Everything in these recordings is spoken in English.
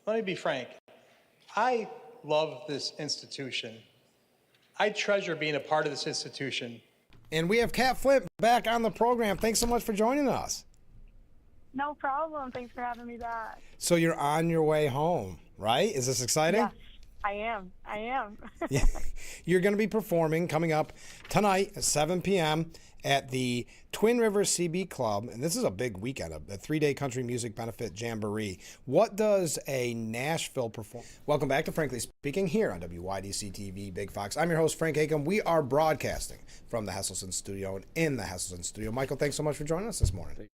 Let me be frank. I love this institution. I treasure being a part of this institution. And we have Kat Flint back on the program. Thanks so much for joining us. No problem. Thanks for having me back. So you're on your way home, right? Is this exciting? Yes, I am. Yeah. You're going to be performing coming up tonight at 7 p.m. at the Twin Rivers CB Club. And this is a big weekend, a 3-day country music benefit jamboree. What does a Nashville perform? Welcome back to Frankly Speaking here on WYDC TV Big Fox. I'm your host, Frank Acom. We are broadcasting from the Hesselson studio and in the Hesselson studio. Michael, thanks so much for joining us this morning.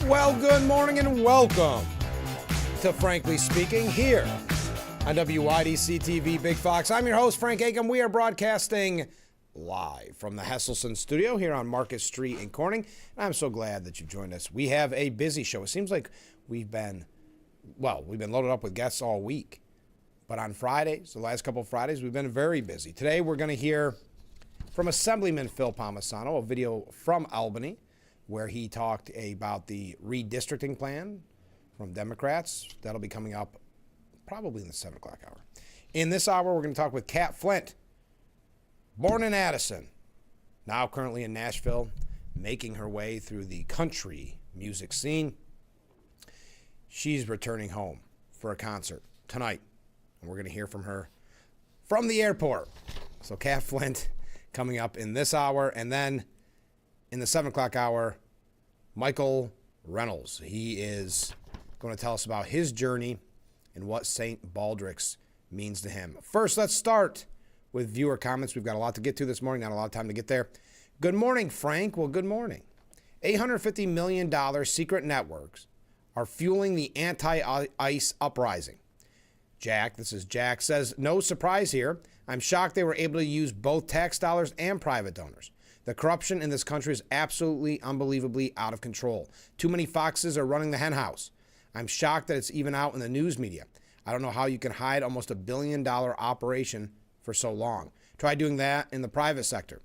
Well, good morning and welcome to Frankly Speaking here on WYDC TV Big Fox. I'm your host, Frank Akam. We are broadcasting live from the Hesselson studio here on Market Street in Corning. And I'm so glad that you've joined us. We have a busy show. It seems like we've been loaded up with guests all week. But on Fridays, the last couple of Fridays, we've been very busy. Today, we're going to hear from Assemblyman Phil Palmisano, a video from Albany, where he talked about the redistricting plan from Democrats. That'll be coming up probably in the 7 o'clock hour. In this hour, we're going to talk with Kat Flint, born in Addison, now currently in Nashville, making her way through the country music scene. She's returning home for a concert tonight, and we're going to hear from her from the airport. So Kat Flint coming up in this hour, and then in the 7 o'clock hour, Michael Reynolds. He is going to tell us about his journey and what St. Baldrick's means to him. First, let's start with viewer comments. We've got a lot to get to this morning, not a lot of time to get there. Good morning, Frank. Well, good morning. $850 million secret networks are fueling the anti-ICE uprising. Jack, this is Jack, says, no surprise here. I'm shocked they were able to use both tax dollars and private donors. The corruption in this country is absolutely, unbelievably out of control. Too many foxes are running the hen house. I'm shocked that it's even out in the news media. I don't know how you can hide almost $1 billion operation for so long. Try doing that in the private sector.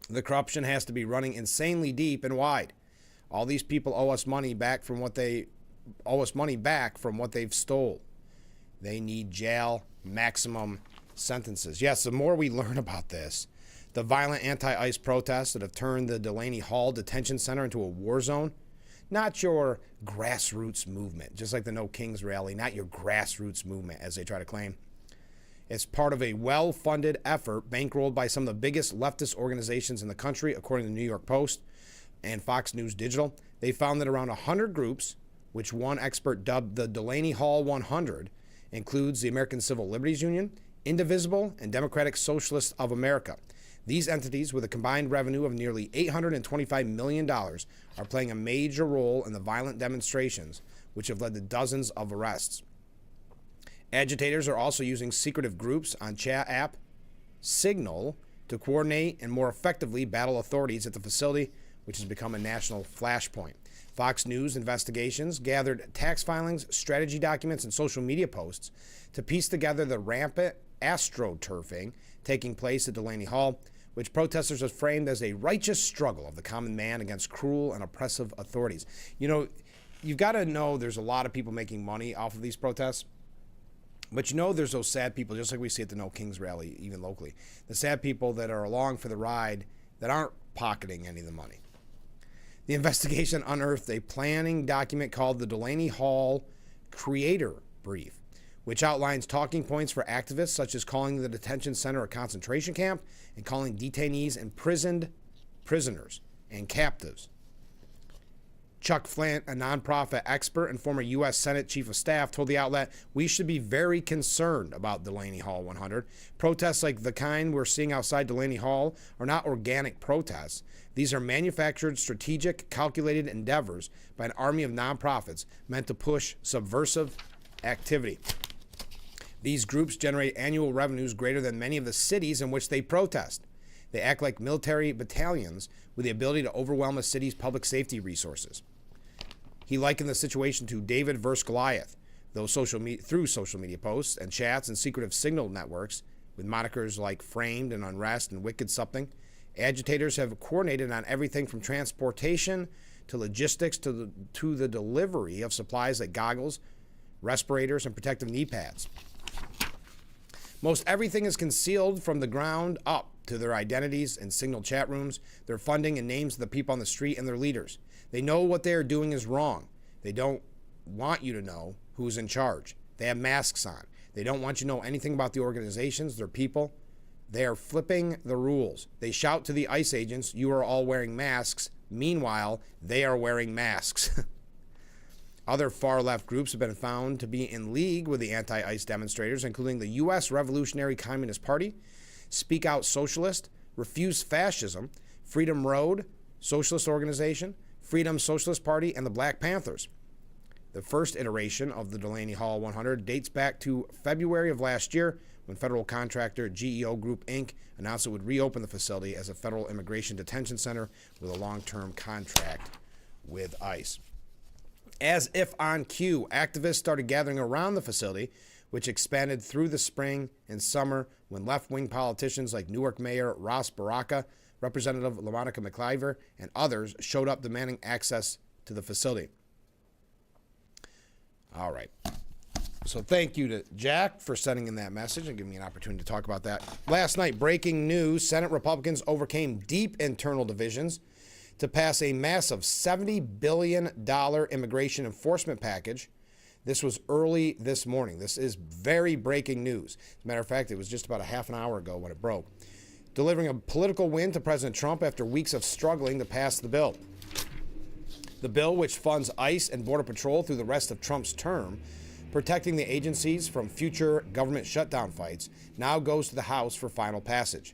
The corruption has to be running insanely deep and wide. All these people owe us money back from what they've stole. They need jail maximum sentences. Yes, the more we learn about this, the violent anti-ICE protests that have turned the Delaney Hall Detention Center into a war zone, not your grassroots movement, just like the No Kings rally, not your grassroots movement, as they try to claim. It's part of a well-funded effort bankrolled by some of the biggest leftist organizations in the country, according to the New York Post and Fox News Digital. They found that around 100 groups, which one expert dubbed the Delaney Hall 100, includes the American Civil Liberties Union, Indivisible, and Democratic Socialists of America. These entities, with a combined revenue of nearly $825 million, are playing a major role in the violent demonstrations, which have led to dozens of arrests. Agitators are also using secretive groups on chat app Signal to coordinate and more effectively battle authorities at the facility, which has become a national flashpoint. Fox News investigations gathered tax filings, strategy documents, and social media posts to piece together the rampant astroturfing taking place at Delaney Hall, which protesters have framed as a righteous struggle of the common man against cruel and oppressive authorities. You know, you've got to know there's a lot of people making money off of these protests. But you know there's those sad people, just like we see at the No Kings rally, even locally. The sad people that are along for the ride that aren't pocketing any of the money. The investigation unearthed a planning document called the Delaney Hall Creator Brief, which outlines talking points for activists such as calling the detention center a concentration camp and calling detainees imprisoned prisoners and captives. Chuck Flint, a nonprofit expert and former U.S. Senate Chief of Staff, told the outlet, we should be very concerned about Delaney Hall 100. Protests like the kind we're seeing outside Delaney Hall are not organic protests. These are manufactured, strategic, calculated endeavors by an army of nonprofits meant to push subversive activity. These groups generate annual revenues greater than many of the cities in which they protest. They act like military battalions with the ability to overwhelm a city's public safety resources. He likened the situation to David versus Goliath, through social media posts and chats and secretive signal networks with monikers like Framed and Unrest and Wicked Something. Agitators have coordinated on everything from transportation to logistics to the delivery of supplies like goggles, respirators, and protective knee pads. Most everything is concealed from the ground up to their identities and signal chat rooms, their funding, and names of the people on the street and their leaders. They know what they are doing is wrong. They don't want you to know who's in charge. They have masks on. They don't want you to know anything about the organizations, their people. They are flipping the rules. They shout to the ICE agents, you are all wearing masks. Meanwhile, they are wearing masks. Other far-left groups have been found to be in league with the anti-ICE demonstrators, including the U.S. Revolutionary Communist Party, Speak Out Socialist, Refuse Fascism, Freedom Road, Socialist Organization, Freedom Socialist Party, and the Black Panthers. The first iteration of the Delaney Hall 100 dates back to February of last year when federal contractor GEO Group, Inc. announced it would reopen the facility as a federal immigration detention center with a long-term contract with ICE. As if on cue, activists started gathering around the facility, which expanded through the spring and summer when left-wing politicians like Newark Mayor Ross Baraka, Representative LaMonica McIver, and others showed up demanding access to the facility. All right. So thank you to Jack for sending in that message and giving me an opportunity to talk about that. Last night, breaking news, Senate Republicans overcame deep internal divisions to pass a massive $70 billion immigration enforcement package. This was early this morning. This is very breaking news. As a matter of fact, it was just about a half an hour ago when it broke. Delivering a political win to President Trump after weeks of struggling to pass the bill. The bill, which funds ICE and Border Patrol through the rest of Trump's term, protecting the agencies from future government shutdown fights, now goes to the House for final passage.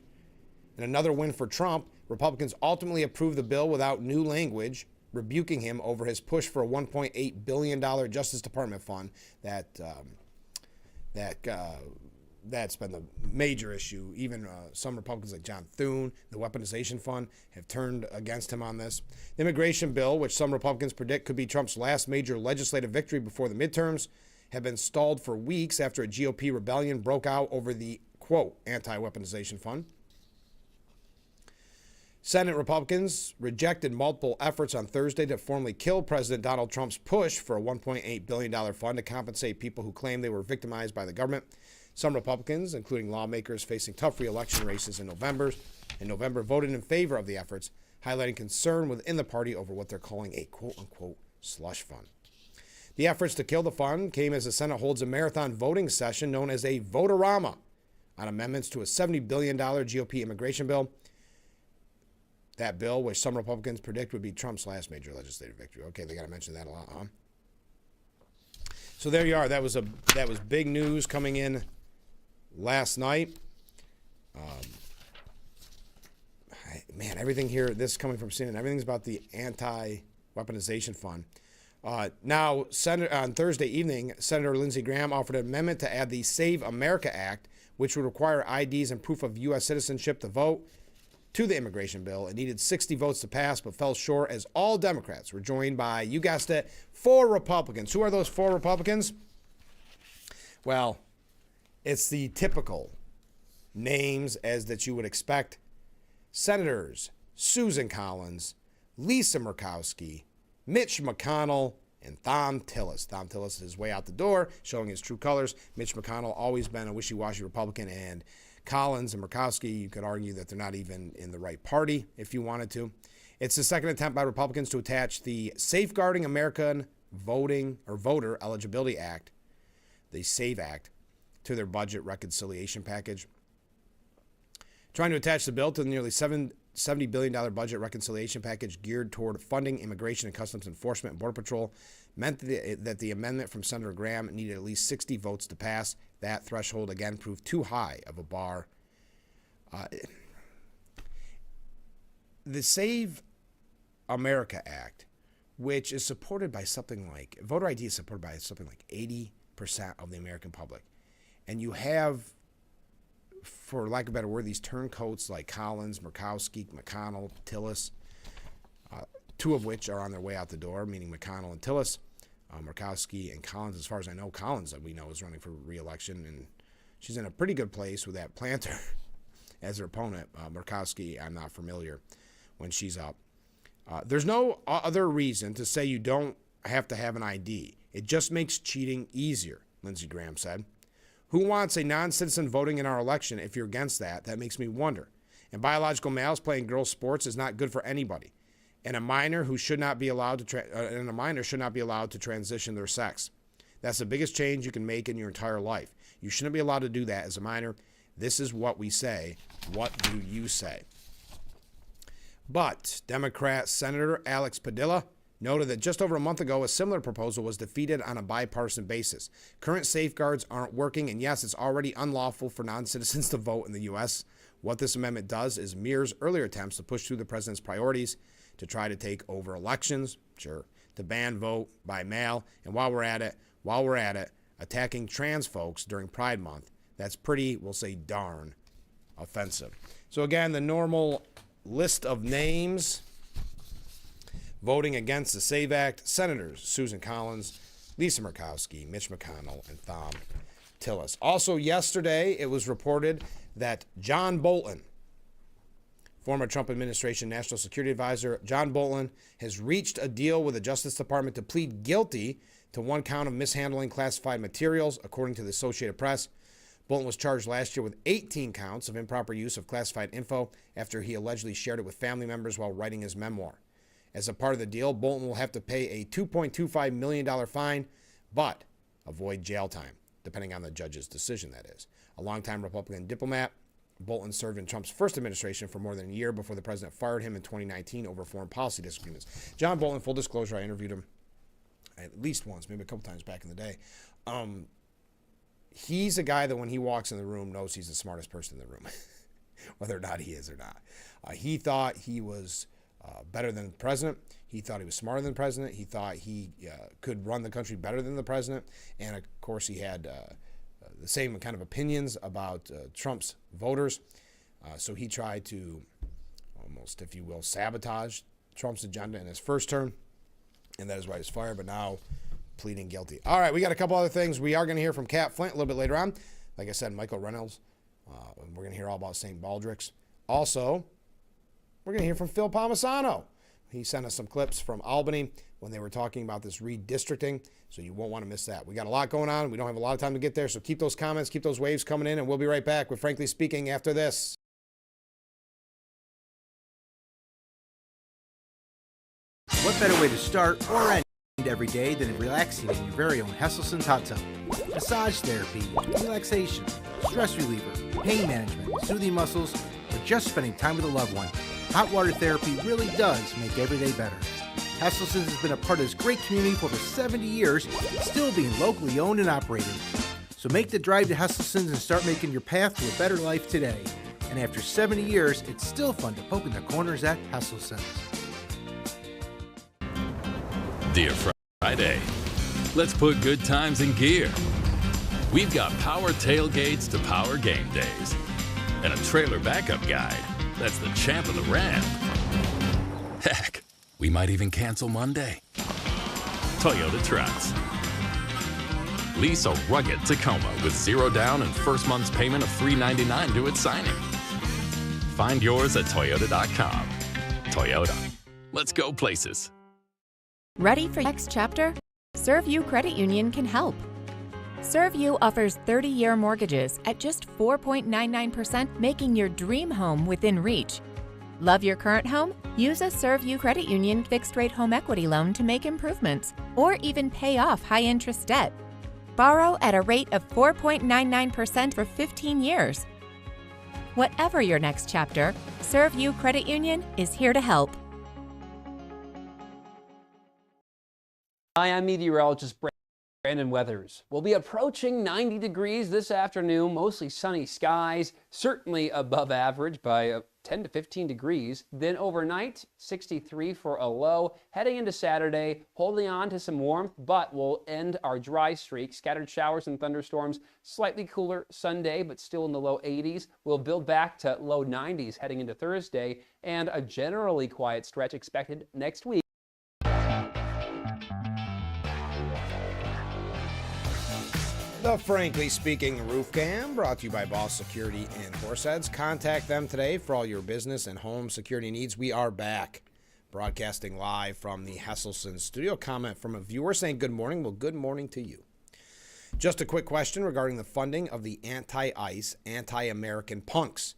In another win for Trump, Republicans ultimately approved the bill without new language, rebuking him over his push for a $1.8 billion Justice Department fund that's been the major issue. Even some Republicans like John Thune, the weaponization fund, have turned against him on this. The immigration bill, which some Republicans predict could be Trump's last major legislative victory before the midterms, have been stalled for weeks after a GOP rebellion broke out over the, quote, anti-weaponization fund. Senate Republicans rejected multiple efforts on Thursday to formally kill President Donald Trump's push for a $1.8 billion fund to compensate people who claim they were victimized by the government. Some Republicans, including lawmakers facing tough re-election races in November, voted in favor of the efforts, highlighting concern within the party over what they're calling a quote-unquote slush fund. The efforts to kill the fund came as the Senate holds a marathon voting session known as a votorama on amendments to a $70 billion GOP immigration bill. That bill, which some Republicans predict would be Trump's last major legislative victory. Okay, they got to mention that a lot, huh? So there you are. That was big news coming in last night. Man, everything here, this is coming from CNN, everything's about the anti-weaponization fund. Now, on Thursday evening, Senator Lindsey Graham offered an amendment to add the Save America Act, which would require IDs and proof of U.S. citizenship to vote, to the immigration bill. It needed 60 votes to pass, but fell short as all Democrats were joined by, you guessed it, 4 Republicans. Who are those 4 Republicans? Well, it's the typical names as that you would expect. Senators Susan Collins, Lisa Murkowski, Mitch McConnell, and Thom Tillis. Thom Tillis is way out the door, showing his true colors. Mitch McConnell, always been a wishy-washy Republican, and Collins and Murkowski, you could argue that they're not even in the right party if you wanted to. It's the second attempt by Republicans to attach the Safeguarding American Voter Eligibility Act, the SAVE Act, to their budget reconciliation package. Trying to attach the bill to the nearly $70 billion budget reconciliation package geared toward funding immigration and customs enforcement and Border Patrol meant that the amendment from Senator Graham needed at least 60 votes to pass. That threshold, again, proved too high of a bar. The Save America Act, which is supported by something like, voter ID is supported by something like 80% of the American public. And you have, for lack of a better word, these turncoats like Collins, Murkowski, McConnell, Tillis, 2 of which are on their way out the door, meaning McConnell and Tillis. Murkowski and Collins, as far as I know, Collins, we know, is running for re-election, and she's in a pretty good place with that planter as her opponent. Murkowski, I'm not familiar when she's up. There's no other reason to say you don't have to have an ID. It just makes cheating easier, Lindsey Graham said. Who wants a non-citizen voting in our election? If you're against that, that makes me wonder. And biological males playing girls' sports is not good for anybody. And a minor who should not be allowed to transition their sex. That's the biggest change you can make in your entire life. You shouldn't be allowed to do that as a minor. This is what we say. What do you say? But Democrat Senator Alex Padilla noted that just over a month ago, a similar proposal was defeated on a bipartisan basis. Current safeguards aren't working, and yes, it's already unlawful for non-citizens to vote in the U.S. What this amendment does is mirrors earlier attempts to push through the president's priorities to try to take over elections, sure, to ban vote by mail, and while we're at it, attacking trans folks during Pride Month. That's pretty, we'll say darn, offensive. So again, the normal list of names voting against the SAVE Act: Senators Susan Collins, Lisa Murkowski, Mitch McConnell, and Thom Tillis. Also yesterday, it was reported that John Bolton, former Trump administration National Security Advisor, John Bolton has reached a deal with the Justice Department to plead guilty to one count of mishandling classified materials, according to the Associated Press. Bolton was charged last year with 18 counts of improper use of classified info after he allegedly shared it with family members while writing his memoir. As a part of the deal, Bolton will have to pay a $2.25 million fine, but avoid jail time, depending on the judge's decision, that is. A longtime Republican diplomat, Bolton served in Trump's first administration for more than a year before the president fired him in 2019 over foreign policy disagreements. John Bolton, full disclosure, I interviewed him at least once, maybe a couple times back in the day. He's a guy that when he walks in the room knows he's the smartest person in the room, whether or not he is or not. He thought he was better than the president. He thought he was smarter than the president. He thought he could run the country better than the president. And, of course, he had the same kind of opinions about Trump's voters. So he tried to almost, if you will, sabotage Trump's agenda in his first term. And that is why he was fired, but now pleading guilty. All right, we got a couple other things. We are going to hear from Cat Flint a little bit later on. Like I said, Michael Reynolds. We're going to hear all about St. Baldrick's. Also, we're going to hear from Phil Palmisano. He sent us some clips from Albany when they were talking about this redistricting, so you won't want to miss that. We got a lot going on. We don't have a lot of time to get there, so keep those comments, keep those waves coming in, and we'll be right back with Frankly Speaking after this. What better way to start or end every day than relaxing in your very own Hesselson's hot tub? Massage therapy, relaxation, stress reliever, pain management, soothing muscles, or just spending time with a loved one. Hot water therapy really does make every day better. Hesselson's has been a part of this great community for over 70 years, still being locally owned and operated. So make the drive to Hesselson's and start making your path to a better life today. And after 70 years, it's still fun to poke in the corners at Hesselson's. Dear Friday, let's put good times in gear. We've got power tailgates to power game days and a trailer backup guide that's the champ of the ramp. Heck, we might even cancel Monday. Toyota Trucks. Lease a rugged Tacoma with 0 down and first month's payment of $399 due at signing. Find yours at Toyota.com. Toyota. Let's go places. Ready for next chapter? ServU Credit Union can help. ServU offers 30-year mortgages at just 4.99%, making your dream home within reach. Love your current home? Use a ServU Credit Union fixed-rate home equity loan to make improvements, or even pay off high-interest debt. Borrow at a rate of 4.99% for 15 years. Whatever your next chapter, ServU Credit Union is here to help. Hi, I'm meteorologist Brandon Weathers. We'll be approaching 90 degrees this afternoon, mostly sunny skies, certainly above average by 10 to 15 degrees. Then overnight, 63 for a low. Heading into Saturday, holding on to some warmth, but we'll end our dry streak. Scattered showers and thunderstorms, slightly cooler Sunday, but still in the low 80s. We'll build back to low 90s heading into Thursday, and a generally quiet stretch expected next week. The Frankly Speaking Roof Cam, brought to you by Boss Security in Horseheads. Contact them today for all your business and home security needs. We are back, broadcasting live from the Hesselson studio. Comment from a viewer saying good morning. Well, good morning to you. Just a quick question regarding the funding of the anti-ICE, anti-American punks.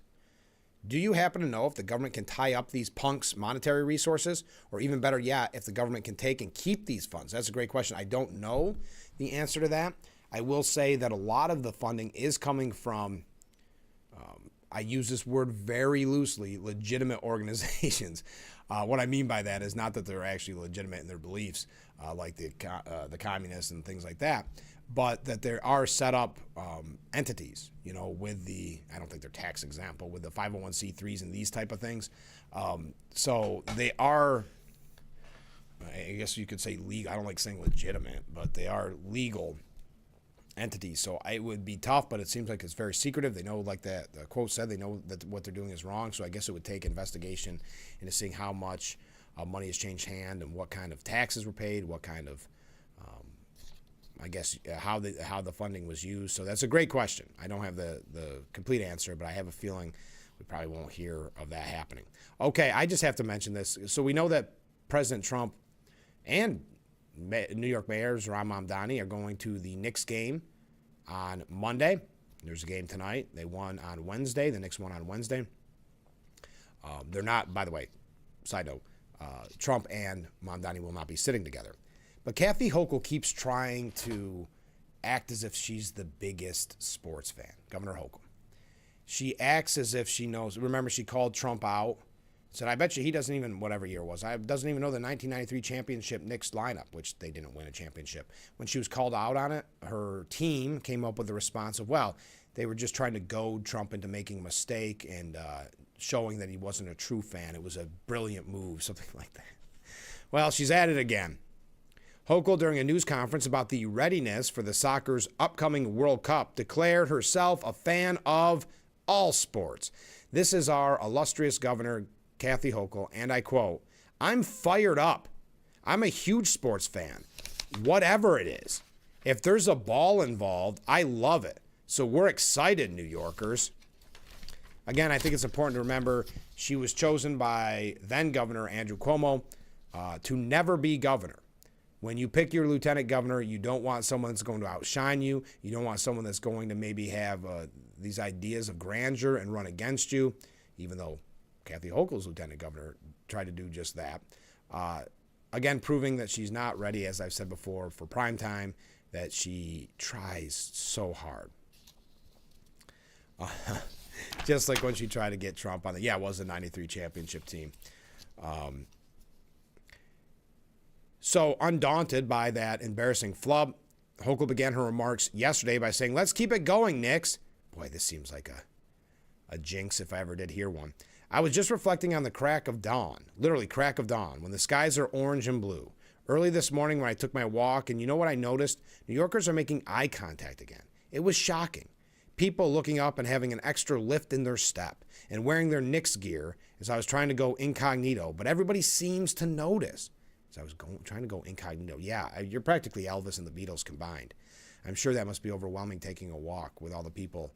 Do you happen to know if the government can tie up these punks' monetary resources, or even better yet, if the government can take and keep these funds? That's a great question. I don't know the answer to that. I will say that a lot of the funding is coming from, I use this word very loosely, legitimate organizations. What I mean by that is not that they're actually legitimate in their beliefs, like the communists and things like that, but that there are set up entities, with I don't think they're tax exempt, but with the 501c3s and these type of things. So they are, I guess you could say legal. I don't like saying legitimate, but they are legal entities. So it would be tough, but it seems like it's very secretive. They know, like the quote said, they know that what they're doing is wrong. So I guess it would take investigation into seeing how much money has changed hand and what kind of taxes were paid, what kind of, I guess, how the funding was used. So that's a great question. I don't have the complete answer, but I have a feeling we probably won't hear of that happening. Okay, I just have to mention this. So we know that President Trump and New York Mayor Zohran Mamdani are going to the Knicks game on Monday. There's a game tonight. They won on Wednesday. The Knicks won on Wednesday. They're not, by the way, side note, Trump and Mamdani will not be sitting together. But Kathy Hochul keeps trying to act as if she's the biggest sports fan, Governor Hochul. She acts as if she knows. Remember, she called Trump out. Said, I bet you he doesn't even, whatever year it was, doesn't even know the 1993 championship Knicks lineup, which they didn't win a championship. When she was called out on it, her team came up with the response of, well, they were just trying to goad Trump into making a mistake and showing that he wasn't a true fan. It was a brilliant move, something like that. Well, she's at it again. Hochul, during a news conference about the readiness for the soccer's upcoming World Cup, declared herself a fan of all sports. This is our illustrious governor, Kathy Hochul, and I quote, I'm fired up. I'm a huge sports fan, whatever it is. If there's a ball involved, I love it. So we're excited, New Yorkers. Again, I think it's important to remember she was chosen by then Governor Andrew Cuomo to never be governor. When you pick your lieutenant governor, you don't want someone that's going to outshine you. You don't want someone that's going to maybe have these ideas of grandeur and run against you, even though Kathy Hochul's lieutenant governor tried to do just that. Again, proving that she's not ready, as I've said before, for prime time, that she tries so hard. Just like when she tried to get Trump on it was the 93 championship team. So undaunted by that embarrassing flub, Hochul began her remarks yesterday by saying, let's keep it going, Knicks. Boy, this seems like a jinx if I ever did hear one. I was just reflecting on the crack of dawn, literally crack of dawn, when the skies are orange and blue. Early this morning when I took my walk, and you know what I noticed? New Yorkers are making eye contact again. It was shocking. People looking up and having an extra lift in their step and wearing their Knicks gear as I was trying to go incognito, but everybody seems to notice. As I was trying to go incognito. Yeah, you're practically Elvis and the Beatles combined. I'm sure that must be overwhelming taking a walk with all the people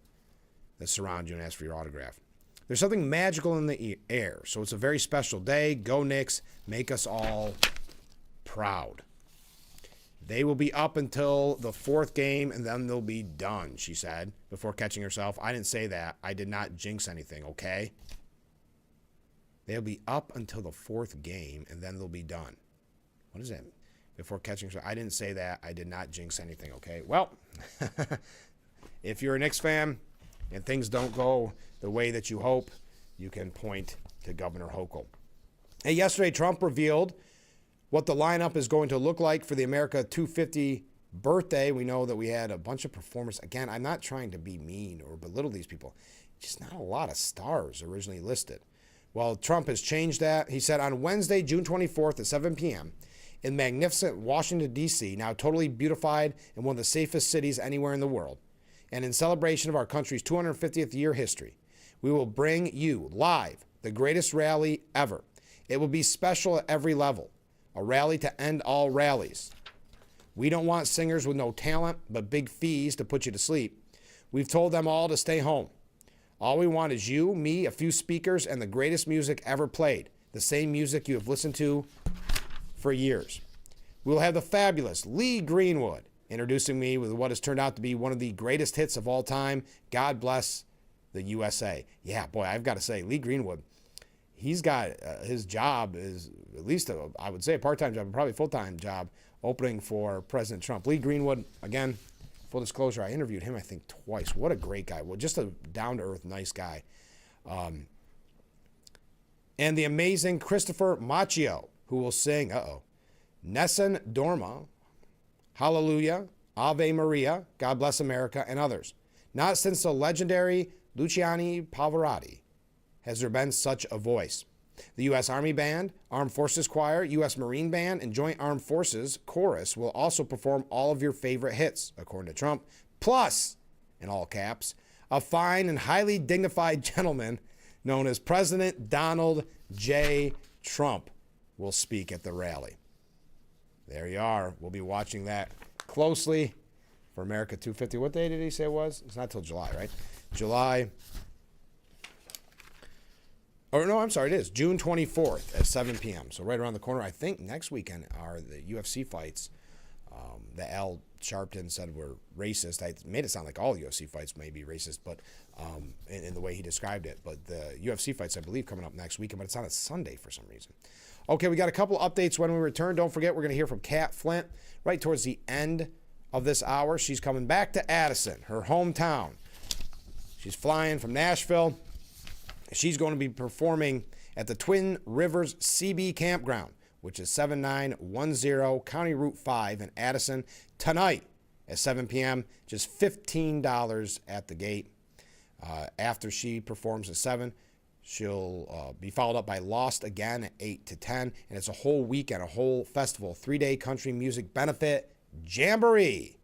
that surround you and ask for your autograph. There's something magical in the air, so it's a very special day. Go Knicks, make us all proud. They will be up until the fourth game, and then they'll be done, she said, before catching herself. I didn't say that. I did not jinx anything, okay? They'll be up until the fourth game, and then they'll be done. What does that mean? Before catching herself. I didn't say that. I did not jinx anything, okay? Well, if you're a Knicks fan and things don't go the way that you hope, you can point to Governor Hochul. Hey, yesterday, Trump revealed what the lineup is going to look like for the America 250 birthday. We know that we had a bunch of performers. Again, I'm not trying to be mean or belittle these people. Just not a lot of stars originally listed. Well, Trump has changed that. He said on Wednesday, June 24th at 7 p.m., in magnificent Washington, D.C., now totally beautified and one of the safest cities anywhere in the world, and in celebration of our country's 250th year history, we will bring you live the greatest rally ever. It will be special at every level, a rally to end all rallies. We don't want singers with no talent but big fees to put you to sleep. We've told them all to stay home. All we want is you, me, a few speakers, and the greatest music ever played, the same music you have listened to for years. We will have the fabulous Lee Greenwood introducing me with what has turned out to be one of the greatest hits of all time, God Bless the USA. Yeah, boy, I've got to say, Lee Greenwood, he's got his job is at least, I would say a part-time job, probably a full-time job, opening for President Trump. Lee Greenwood, again, full disclosure, I interviewed him, I think, twice. What a great guy. Well, just a down-to-earth, nice guy. And the amazing Christopher Macchio, who will sing, Nessun Dorma, Hallelujah, Ave Maria, God Bless America, and others. Not since the legendary Luciani Pavarotti has there been such a voice. The U.S. Army Band, Armed Forces Choir, U.S. Marine Band, and Joint Armed Forces Chorus will also perform all of your favorite hits, according to Trump. Plus, in all caps, a fine and highly dignified gentleman known as President Donald J. Trump will speak at the rally. There you are. We'll be watching that closely for America 250. What day did he say it was? It's not till July, right? July. Oh, no, I'm sorry. It is June 24th at 7 p.m. So right around the corner. I think next weekend are the UFC fights that Al Sharpton said were racist. I made it sound like all UFC fights may be racist, but in the way he described it. But the UFC fights, I believe, coming up next weekend, but it's on a Sunday for some reason. Okay, we got a couple updates when we return. Don't forget, we're going to hear from Kat Flint right towards the end of this hour. She's coming back to Addison, her hometown. She's flying from Nashville. She's going to be performing at the Twin Rivers CB Campground, which is 7910 County Route 5 in Addison, tonight at 7 p.m. Just $15 at the gate. After she performs at 7, she'll be followed up by Lost Again at 8 to 10. And it's a whole weekend, a whole festival, 3-day country music benefit jamboree,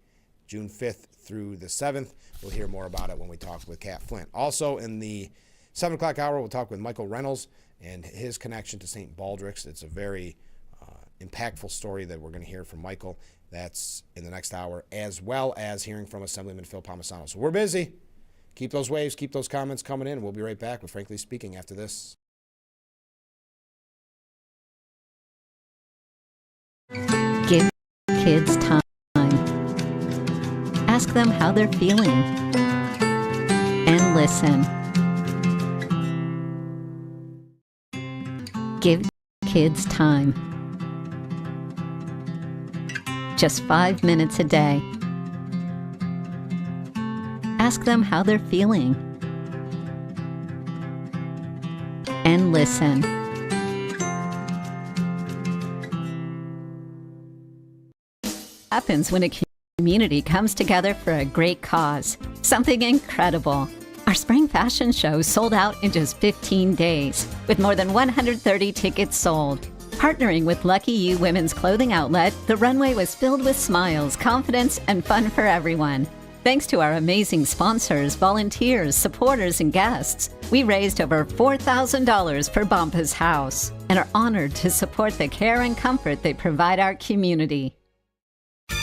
June 5th through the 7th. We'll hear more about it when we talk with Kat Flint. Also in the 7 o'clock hour, we'll talk with Michael Reynolds and his connection to St. Baldrick's. It's a very impactful story that we're going to hear from Michael. That's in the next hour, as well as hearing from Assemblyman Phil Palmisano. So we're busy. Keep those waves, keep those comments coming in. We'll be right back with Frankly Speaking after this. Give kids time. Ask them how they're feeling. And listen. Give kids time. Just 5 minutes a day. Ask them how they're feeling. And listen. Happens when a community comes together for a great cause. Something incredible. Our spring fashion show sold out in just 15 days, with more than 130 tickets sold. Partnering with Lucky You Women's Clothing Outlet, the runway was filled with smiles, confidence, and fun for everyone. Thanks to our amazing sponsors, volunteers, supporters, and guests, we raised over $4,000 for Bompa's House and are honored to support the care and comfort they provide our community.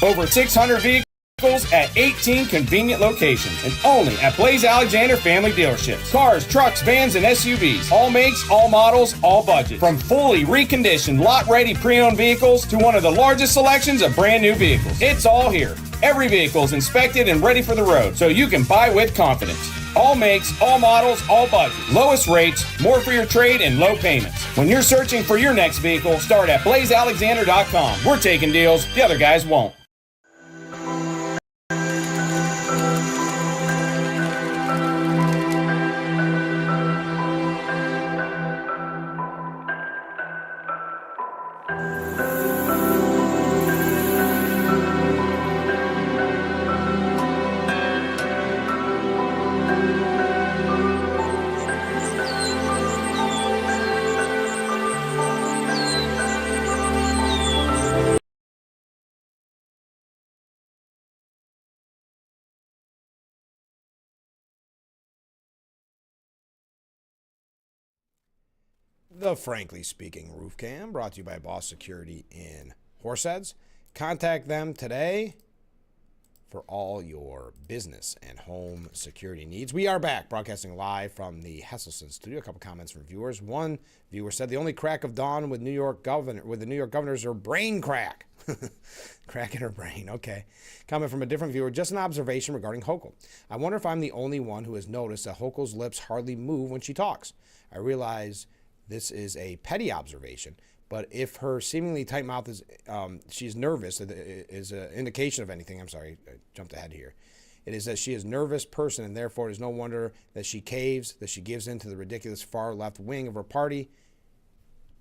Over 600 vehicles at 18 convenient locations and only at Blaze Alexander Family Dealerships. Cars, trucks, vans, and SUVs. All makes, all models, all budgets. From fully reconditioned, lot-ready pre-owned vehicles to one of the largest selections of brand new vehicles. It's all here. Every vehicle is inspected and ready for the road, so you can buy with confidence. All makes, all models, all budgets. Lowest rates, more for your trade, and low payments. When you're searching for your next vehicle, start at blazealexander.com. We're taking deals the other guys won't. The Frankly Speaking Roof Cam, brought to you by Boss Security in Horseheads. Contact them today for all your business and home security needs. We are back, broadcasting live from the Hesselson studio. A couple comments from viewers. One viewer said the only crack of dawn with the New York governors are brain crack. Crack in her brain. Okay. Comment from a different viewer. Just an observation regarding Hochul. I wonder if I'm the only one who has noticed that Hochul's lips hardly move when she talks. I realize this is a petty observation, but if her seemingly tight mouth is, she's nervous, is an indication of anything. I'm sorry, I jumped ahead here. It is that she is a nervous person, and therefore it is no wonder that she caves, that she gives in to the ridiculous far left wing of her party.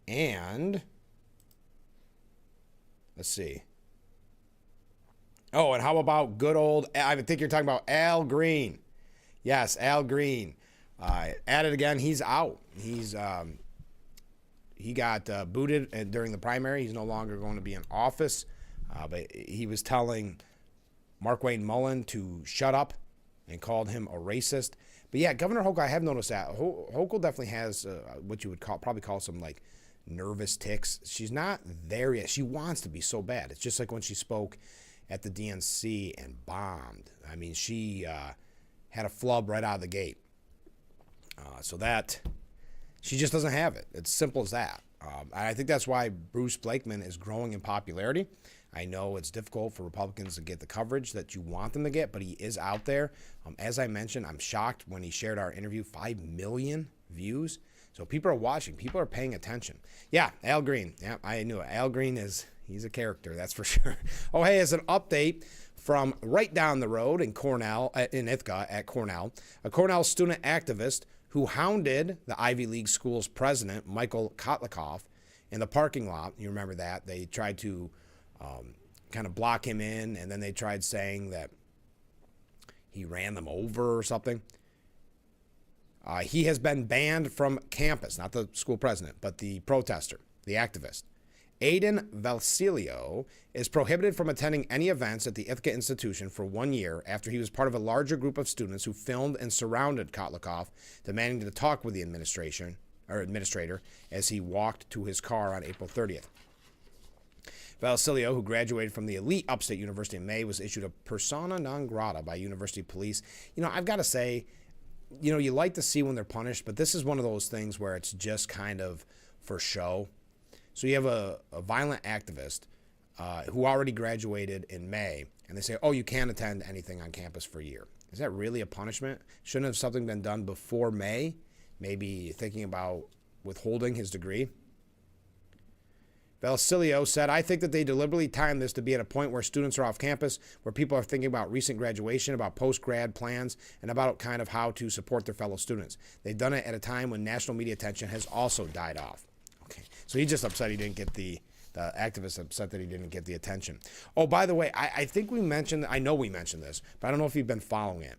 And let's see. Oh, and how about good old, I think you're talking about Al Green. Yes, Al Green. At it again, he's out. He got booted during the primary. He's no longer going to be in office. But he was telling Mark Wayne Mullen to shut up and called him a racist. But yeah, Governor Hochul, I have noticed that. Hochul definitely has what you would probably call some like nervous tics. She's not there yet. She wants to be so bad. It's just like when she spoke at the DNC and bombed. I mean, she had a flub right out of the gate. So that, she just doesn't have it. It's simple as that. I think that's why Bruce Blakeman is growing in popularity. I know it's difficult for Republicans to get the coverage that you want them to get, but he is out there. As I mentioned, I'm shocked when he shared our interview, 5 million views. So people are watching. People are paying attention. Yeah, Al Green. Yeah, I knew it. Al Green he's a character, that's for sure. Oh, hey, as an update from right down the road in Ithaca at Cornell, a Cornell student activist who hounded the Ivy League school's president, Michael Kotlikoff, in the parking lot. You remember that. They tried to kind of block him in, and then they tried saying that he ran them over or something. He has been banned from campus, not the school president, but the protester, the activist. Aiden Valsilio is prohibited from attending any events at the Ithaca institution for 1 year after he was part of a larger group of students who filmed and surrounded Kotlikoff, demanding to talk with the administrator as he walked to his car on April 30th. Valsilio, who graduated from the elite Upstate University in May, was issued a persona non grata by university police. You know, I've got to say, you know, you like to see when they're punished, but this is one of those things where it's just kind of for show. So you have a violent activist who already graduated in May, and they say, oh, you can't attend anything on campus for a year. Is that really a punishment? Shouldn't have something been done before May? Maybe thinking about withholding his degree? Valsilio said, I think that they deliberately timed this to be at a point where students are off campus, where people are thinking about recent graduation, about post-grad plans, and about kind of how to support their fellow students. They've done it at a time when national media attention has also died off. Okay, so he's just upset he didn't get the activist upset that he didn't get the attention. Oh, by the way, I think we mentioned, I know we mentioned this, but I don't know if you've been following it.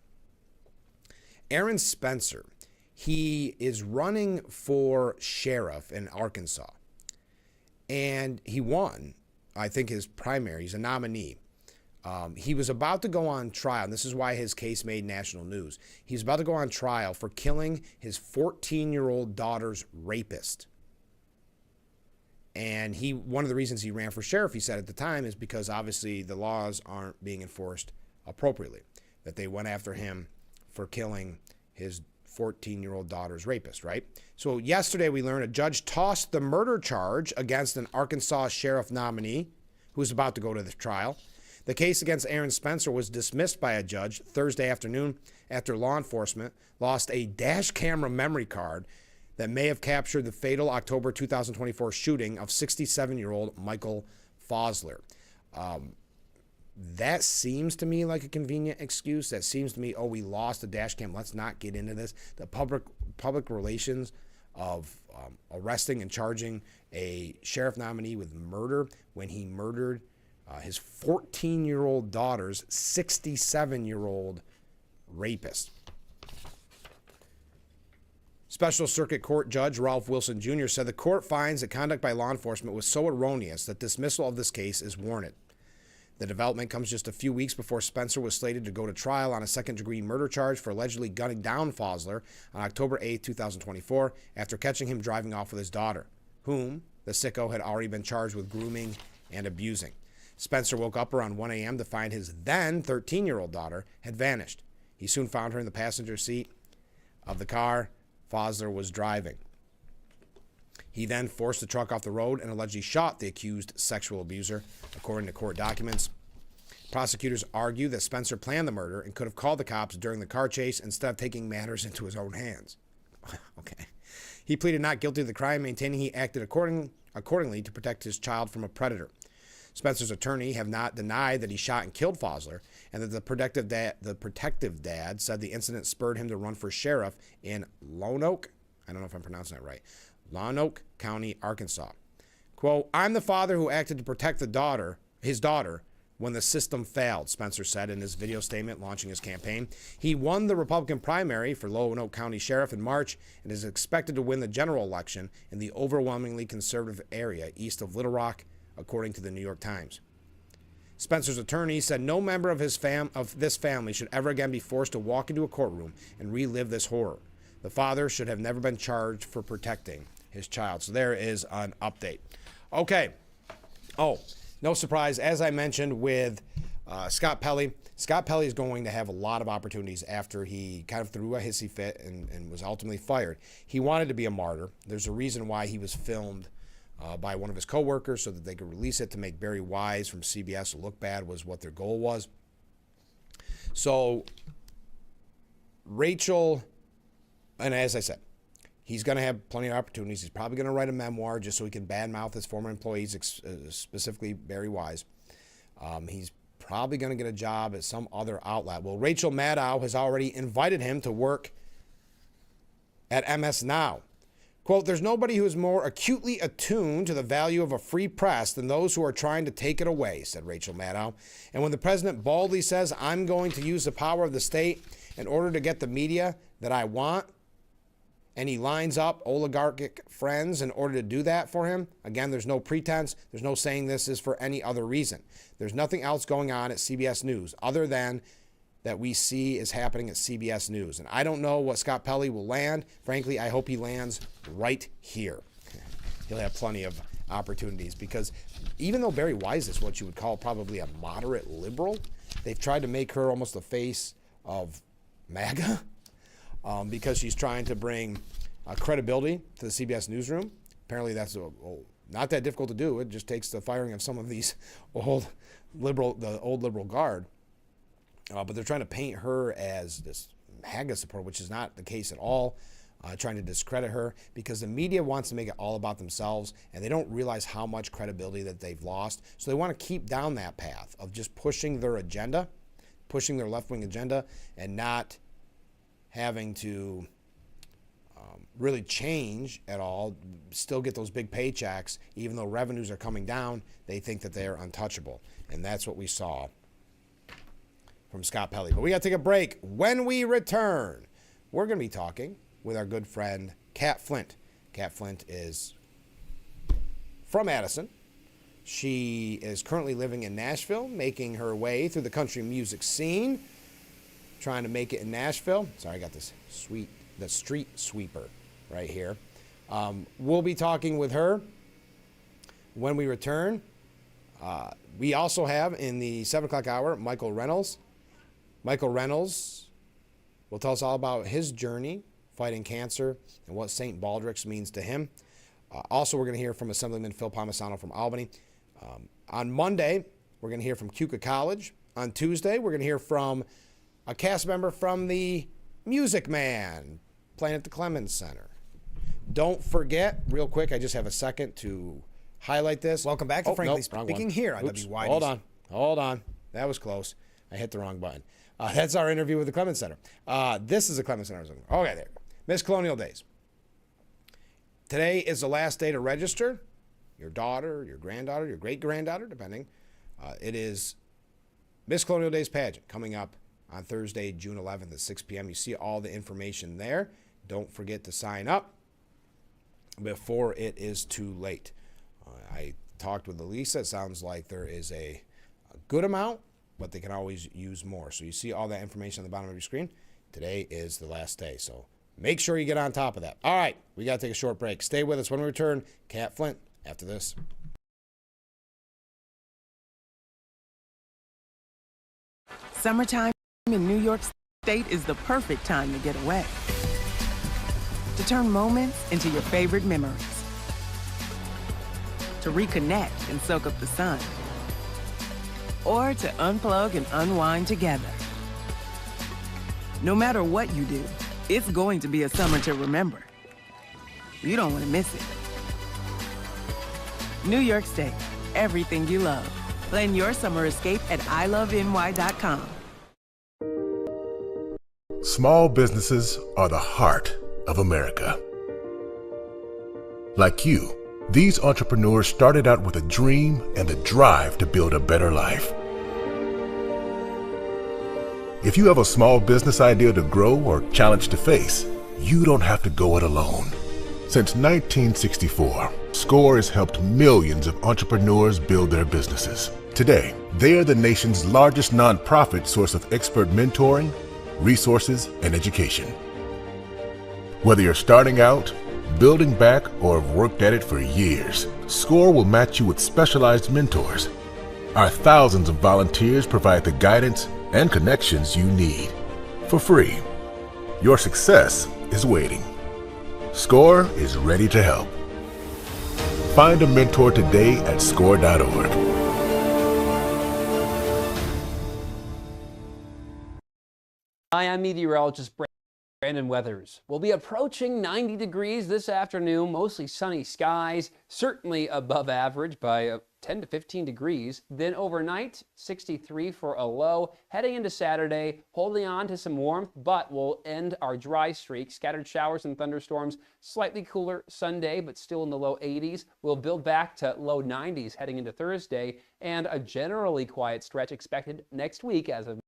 Aaron Spencer, he is running for sheriff in Arkansas. And he won, I think, his primary. He's a nominee. He was about to go on trial, and this is why his case made national news. He's about to go on trial for killing his 14-year-old daughter's rapist. And one of the reasons he ran for sheriff, he said at the time, is because obviously the laws aren't being enforced appropriately, that they went after him for killing his 14-year-old daughter's rapist, right? So yesterday we learned a judge tossed the murder charge against an Arkansas sheriff nominee who's about to go to the trial. The case against Aaron Spencer was dismissed by a judge Thursday afternoon after law enforcement lost a dash camera memory card that may have captured the fatal October 2024 shooting of 67-year-old Michael Fosler. That seems to me like a convenient excuse. That seems to me, oh, we lost a dash cam. Let's not get into this. The public relations of arresting and charging a sheriff nominee with murder when he murdered his 14-year-old daughter's 67-year-old rapist. Special Circuit Court Judge Ralph Wilson Jr. said the court finds that conduct by law enforcement was so erroneous that dismissal of this case is warranted. The development comes just a few weeks before Spencer was slated to go to trial on a second-degree murder charge for allegedly gunning down Fosler on October 8, 2024, after catching him driving off with his daughter, whom the sicko had already been charged with grooming and abusing. Spencer woke up around 1 a.m. to find his then 13-year-old daughter had vanished. He soon found her in the passenger seat of the car Fosler was driving. He then forced the truck off the road and allegedly shot the accused sexual abuser, according to court documents. Prosecutors argue that Spencer planned the murder and could have called the cops during the car chase instead of taking matters into his own hands. Okay. He pleaded not guilty of the crime, maintaining he acted accordingly to protect his child from a predator. Spencer's attorney have not denied that he shot and killed Fosler, and that the protective dad said the incident spurred him to run for sheriff in Lonoke, I don't know if I'm pronouncing that right, Lonoke County, Arkansas. Quote, "I'm the father who acted to protect his daughter, when the system failed," Spencer said in his video statement launching his campaign. He won the Republican primary for Lonoke County Sheriff in March and is expected to win the general election in the overwhelmingly conservative area east of Little Rock, according to the New York Times. Spencer's attorney said no member of this family should ever again be forced to walk into a courtroom and relive this horror. The father should have never been charged for protecting his child. So there is an update. Okay. Oh, no surprise, as I mentioned with Scott Pelley. Scott Pelley is going to have a lot of opportunities after he kind of threw a hissy fit and was ultimately fired. He wanted to be a martyr. There's a reason why he was filmed by one of his co-workers so that they could release it to make Barry Wise from CBS look bad was what their goal was. So Rachel, and as I said, he's going to have plenty of opportunities. He's probably going to write a memoir just so he can badmouth his former employees, specifically Barry Wise. He's probably going to get a job at some other outlet. Well, Rachel Maddow has already invited him to work at MS Now. Quote, "There's nobody who is more acutely attuned to the value of a free press than those who are trying to take it away," said Rachel Maddow. And when the president boldly says, "I'm going to use the power of the state in order to get the media that I want," and he lines up oligarchic friends in order to do that for him, again, there's no pretense. There's no saying this is for any other reason. There's nothing else going on at CBS News other than that we see is happening at CBS News. And I don't know what Scott Pelley will land. Frankly, I hope he lands right here. He'll have plenty of opportunities because even though Barry Wise is what you would call probably a moderate liberal, they've tried to make her almost the face of MAGA because she's trying to bring credibility to the CBS newsroom. Apparently that's not that difficult to do. It just takes the firing of some of these the old liberal guard. But they're trying to paint her as this MAGA supporter, which is not the case at all, trying to discredit her because the media wants to make it all about themselves, and they don't realize how much credibility that they've lost. So they want to keep down that path of just pushing their agenda, pushing their left-wing agenda, and not having to really change at all, still get those big paychecks. Even though revenues are coming down, they think that they're untouchable. And that's what we saw from Scott Pelley. But we got to take a break. When we return, we're going to be talking with our good friend, Kat Flint. Kat Flint is from Addison. She is currently living in Nashville, making her way through the country music scene, trying to make it in Nashville. Sorry, I got the street sweeper right here. We'll be talking with her when we return. We also have in the 7 o'clock hour, Michael Reynolds. Michael Reynolds will tell us all about his journey fighting cancer and what St. Baldrick's means to him. Also, we're going to hear from Assemblyman Phil Palmisano from Albany. On Monday, we're going to hear from Keuka College. On Tuesday, we're going to hear from a cast member from the Music Man playing at the Clemens Center. Don't forget, real quick, I just have a second to highlight this. Welcome back to Frankly Speaking here on Oops. WYDC. Hold on. That was close. I hit the wrong button. That's our interview with the Clemens Center. This is the Clemens Center. Okay, there. Miss Colonial Days. Today is the last day to register. Your daughter, your granddaughter, your great-granddaughter, depending. It is Miss Colonial Days pageant coming up on Thursday, June 11th at 6 p.m. You see all the information there. Don't forget to sign up before it is too late. I talked with Elisa. It sounds like there is a good amount, but they can always use more. So you see all that information on the bottom of your screen. Today is the last day, so make sure you get on top of that. All right, we got to take a short break. Stay with us when we return. Kat Flint after this. Summertime in New York State is the perfect time to get away. To turn moments into your favorite memories. To reconnect and soak up the sun. Or to unplug and unwind together. No matter what you do, it's going to be a summer to remember. You don't want to miss it. New York State, everything you love. Plan your summer escape at iloveny.com. Small businesses are the heart of America. Like you, these entrepreneurs started out with a dream and the drive to build a better life. If you have a small business idea to grow or challenge to face, you don't have to go it alone. Since 1964, SCORE has helped millions of entrepreneurs build their businesses. Today, they are the nation's largest nonprofit source of expert mentoring, resources, and education. Whether you're starting out, building back, or have worked at it for years, SCORE will match you with specialized mentors. Our thousands of volunteers provide the guidance and connections you need for free. Your success is waiting. SCORE is ready to help. Find a mentor today at score.org. Hi, I'm meteorologist Brandon Weathers. We'll be approaching 90 degrees this afternoon, mostly sunny skies, certainly above average by 10 to 15 degrees. Then overnight, 63 for a low. Heading into Saturday, holding on to some warmth, but we'll end our dry streak. Scattered showers and thunderstorms, slightly cooler Sunday, but still in the low 80s. We'll build back to low 90s heading into Thursday, and a generally quiet stretch expected next week as of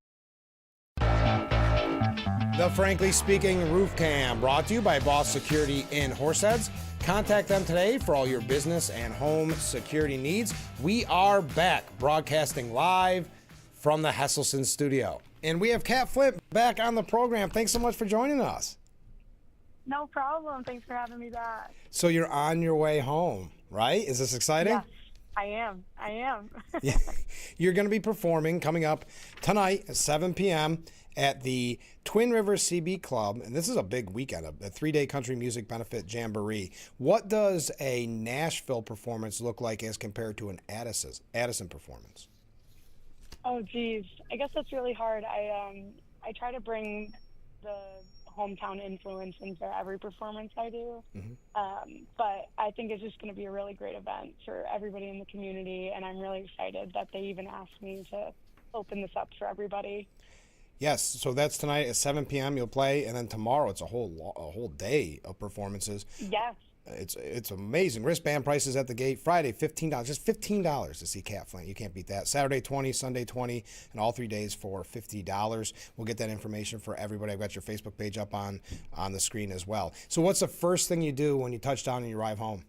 The Frankly Speaking Roof Cam, brought to you by Boss Security in Horseheads. Contact them today for all your business and home security needs. We are back broadcasting live from the Hesselson studio. And we have Kat Flint back on the program. Thanks so much for joining us. No problem. Thanks for having me back. So you're on your way home, right? Is this exciting? Yes, I am. Yeah. You're going to be performing coming up tonight at 7 p.m. at the Twin Rivers CB Club, and this is a big weekend, a 3-day country music benefit jamboree. What does a Nashville performance look like as compared to an Addison performance? Oh, geez. I guess that's really hard. I try to bring the hometown influence into every performance I do. But I think it's just going to be a really great event for everybody in the community, and I'm really excited that they even asked me to open this up for everybody. Yes, so that's tonight at 7 p.m. you'll play, and then tomorrow it's a whole day of performances. Yes. It's amazing. Wristband prices at the gate. Friday, $15, just $15 to see Kat Flint. You can't beat that. Saturday, $20, Sunday, $20, and all 3 days for $50. We'll get that information for everybody. I've got your Facebook page up on the screen as well. So what's the first thing you do when you touch down and you arrive home?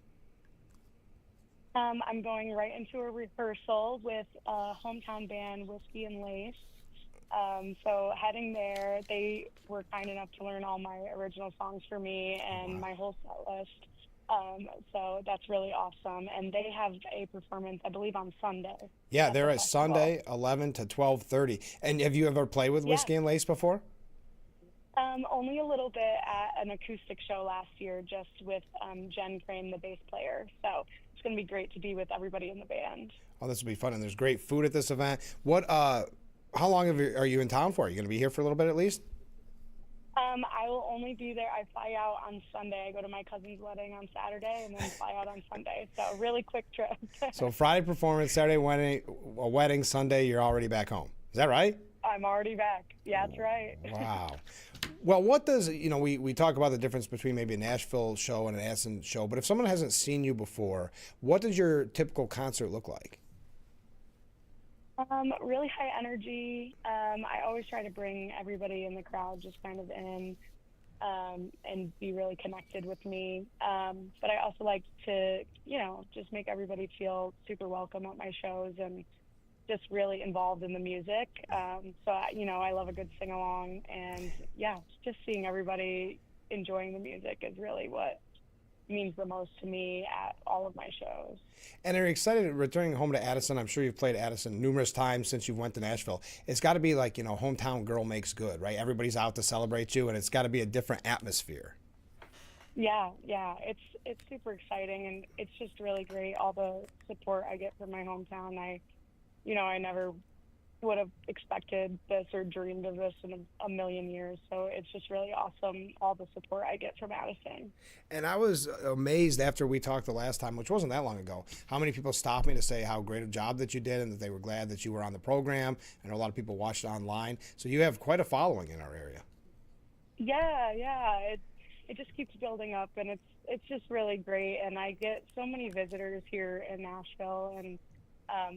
I'm going right into a rehearsal with a hometown band, Whiskey and Lace. So heading there, they were kind enough to learn all my original songs for me and my whole set list. So that's really awesome. And they have a performance, I believe, on Sunday. Yeah, they're at Sunday, 11 to 12:30. And have you ever played with Whiskey and Lace before? Only a little bit at an acoustic show last year, just with Jen Crane, the bass player. So it's going to be great to be with everybody in the band. Oh, this will be fun. And there's great food at this event. How long are you in town for? Are you going to be here for a little bit at least? I will only be there. I fly out on Sunday. I go to my cousin's wedding on Saturday and then fly out on Sunday. So a really quick trip. So Friday performance, Saturday wedding, Sunday you're already back home. Is that right? I'm already back. Yeah, that's right. Wow. Well, what does, we talk about the difference between maybe a Nashville show and an Addison show, but if someone hasn't seen you before, what does your typical concert look like? Really high energy. I always try to bring everybody in the crowd just kind of in and be really connected with me. But I also like to, just make everybody feel super welcome at my shows and just really involved in the music. So, I love a good sing-along. And, just seeing everybody enjoying the music is really what means the most to me at all of my shows. And are you excited returning home to Addison? I'm sure you've played Addison numerous times since you went to Nashville. It's got to be like, hometown girl makes good, right? Everybody's out to celebrate you, and it's got to be a different atmosphere. Yeah, it's super exciting, and it's just really great, all the support I get from my hometown. I never would have expected this or dreamed of this in a million years. So it's just really awesome, all the support I get from Addison. And I was amazed after we talked the last time, which wasn't that long ago, how many people stopped me to say how great a job that you did and that they were glad that you were on the program. I know a lot of people watched online. So you have quite a following in our area. Yeah, it just keeps building up, and it's just really great. And I get so many visitors here in Nashville, and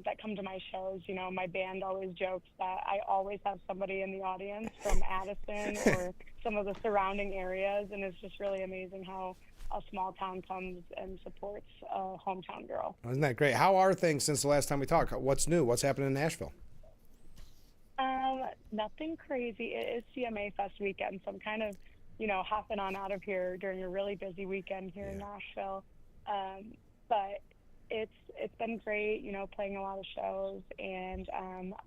that come to my shows. You know, my band always jokes that I always have somebody in the audience from Addison or some of the surrounding areas, and it's just really amazing how a small town comes and supports a hometown girl. Isn't that great? How are things since the last time we talked? What's new? What's happening in Nashville? Nothing crazy. It is CMA Fest weekend, so I'm kind of, hopping on out of here during a really busy weekend here in Nashville. But it's been great, playing a lot of shows, and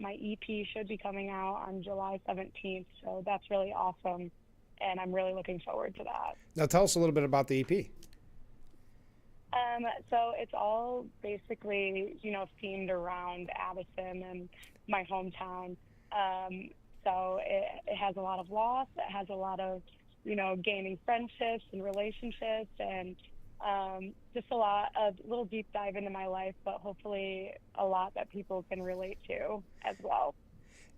my EP should be coming out on July 17th, so that's really awesome, and I'm really looking forward to that. Now tell us a little bit about the EP. So it's all basically, themed around Addison and my hometown. So it has a lot of loss. It has a lot of, gaining friendships and relationships, and just a little deep dive into my life, but hopefully a lot that people can relate to as well.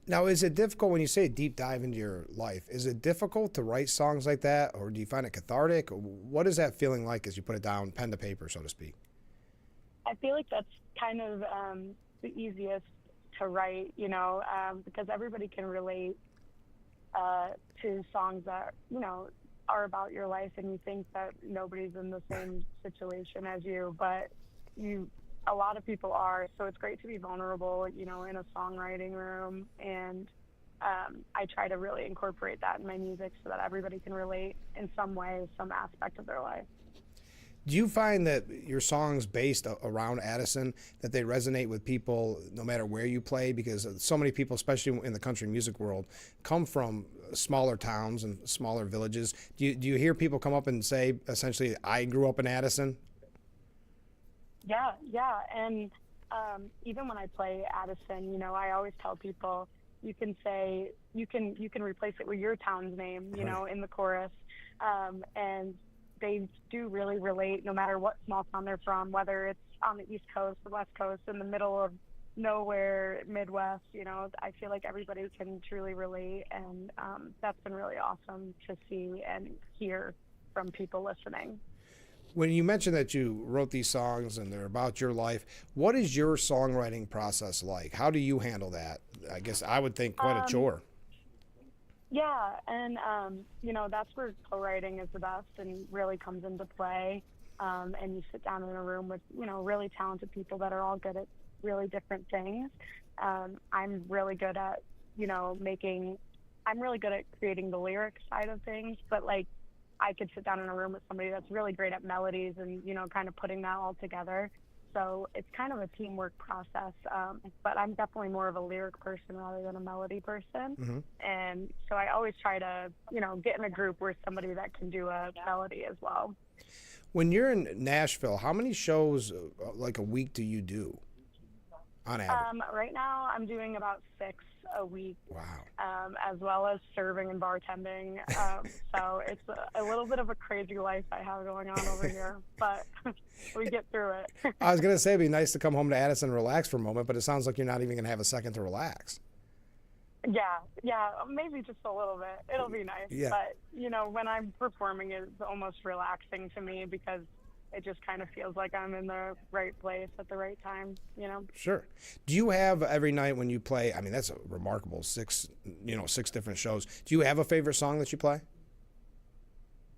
Now, is it difficult when you say deep dive into your life? Is it difficult to write songs like that, or do you find it cathartic? What is that feeling like as you put it down, pen to paper, so to speak? I feel like that's kind of the easiest to write, because everybody can relate to songs that, are about your life, and you think that nobody's in the same situation as you, but a lot of people are. So it's great to be vulnerable, in a songwriting room, and I try to really incorporate that in my music so that everybody can relate in some way, some aspect of their life. Do you find that your songs based around Addison, that they resonate with people no matter where you play? Because so many people, especially in the country music world, come from smaller towns and smaller villages. Do you hear people come up and say, essentially, I grew up in Addison? Yeah. And even when I play Addison, I always tell people, you can replace it with your town's name, Right. in the chorus. And they do really relate no matter what small town they're from, whether it's on the East Coast, the West Coast, in the middle of nowhere, Midwest. I feel like everybody can truly relate, and that's been really awesome to see and hear from people listening. When you mentioned that you wrote these songs and they're about your life, what is your songwriting process like? How do you handle that? I guess I would think quite a chore. Yeah, and that's where co-writing is the best and really comes into play. And you sit down in a room with really talented people that are all good at really different things. I'm really good at creating the lyric side of things, but I could sit down in a room with somebody that's really great at melodies and kind of putting that all together. So it's kind of a teamwork process, but I'm definitely more of a lyric person rather than a melody person. Mm-hmm. And so I always try to, get in a group where somebody that can do a melody as well. When you're in Nashville, how many shows, like a week, do you do on average? Right now, I'm doing about 6 a week. Wow. As well as serving and bartending. So it's a little bit of a crazy life I have going on over here, but we get through it. I was going to say it'd be nice to come home to Addison and relax for a moment, but it sounds like you're not even going to have a second to relax. Yeah, maybe just a little bit. It'll be nice. Yeah. But, when I'm performing, it's almost relaxing to me because it just kind of feels like I'm in the right place at the right time, Sure. Do you have every night when you play, I mean, that's a remarkable 6 different shows. Do you have a favorite song that you play?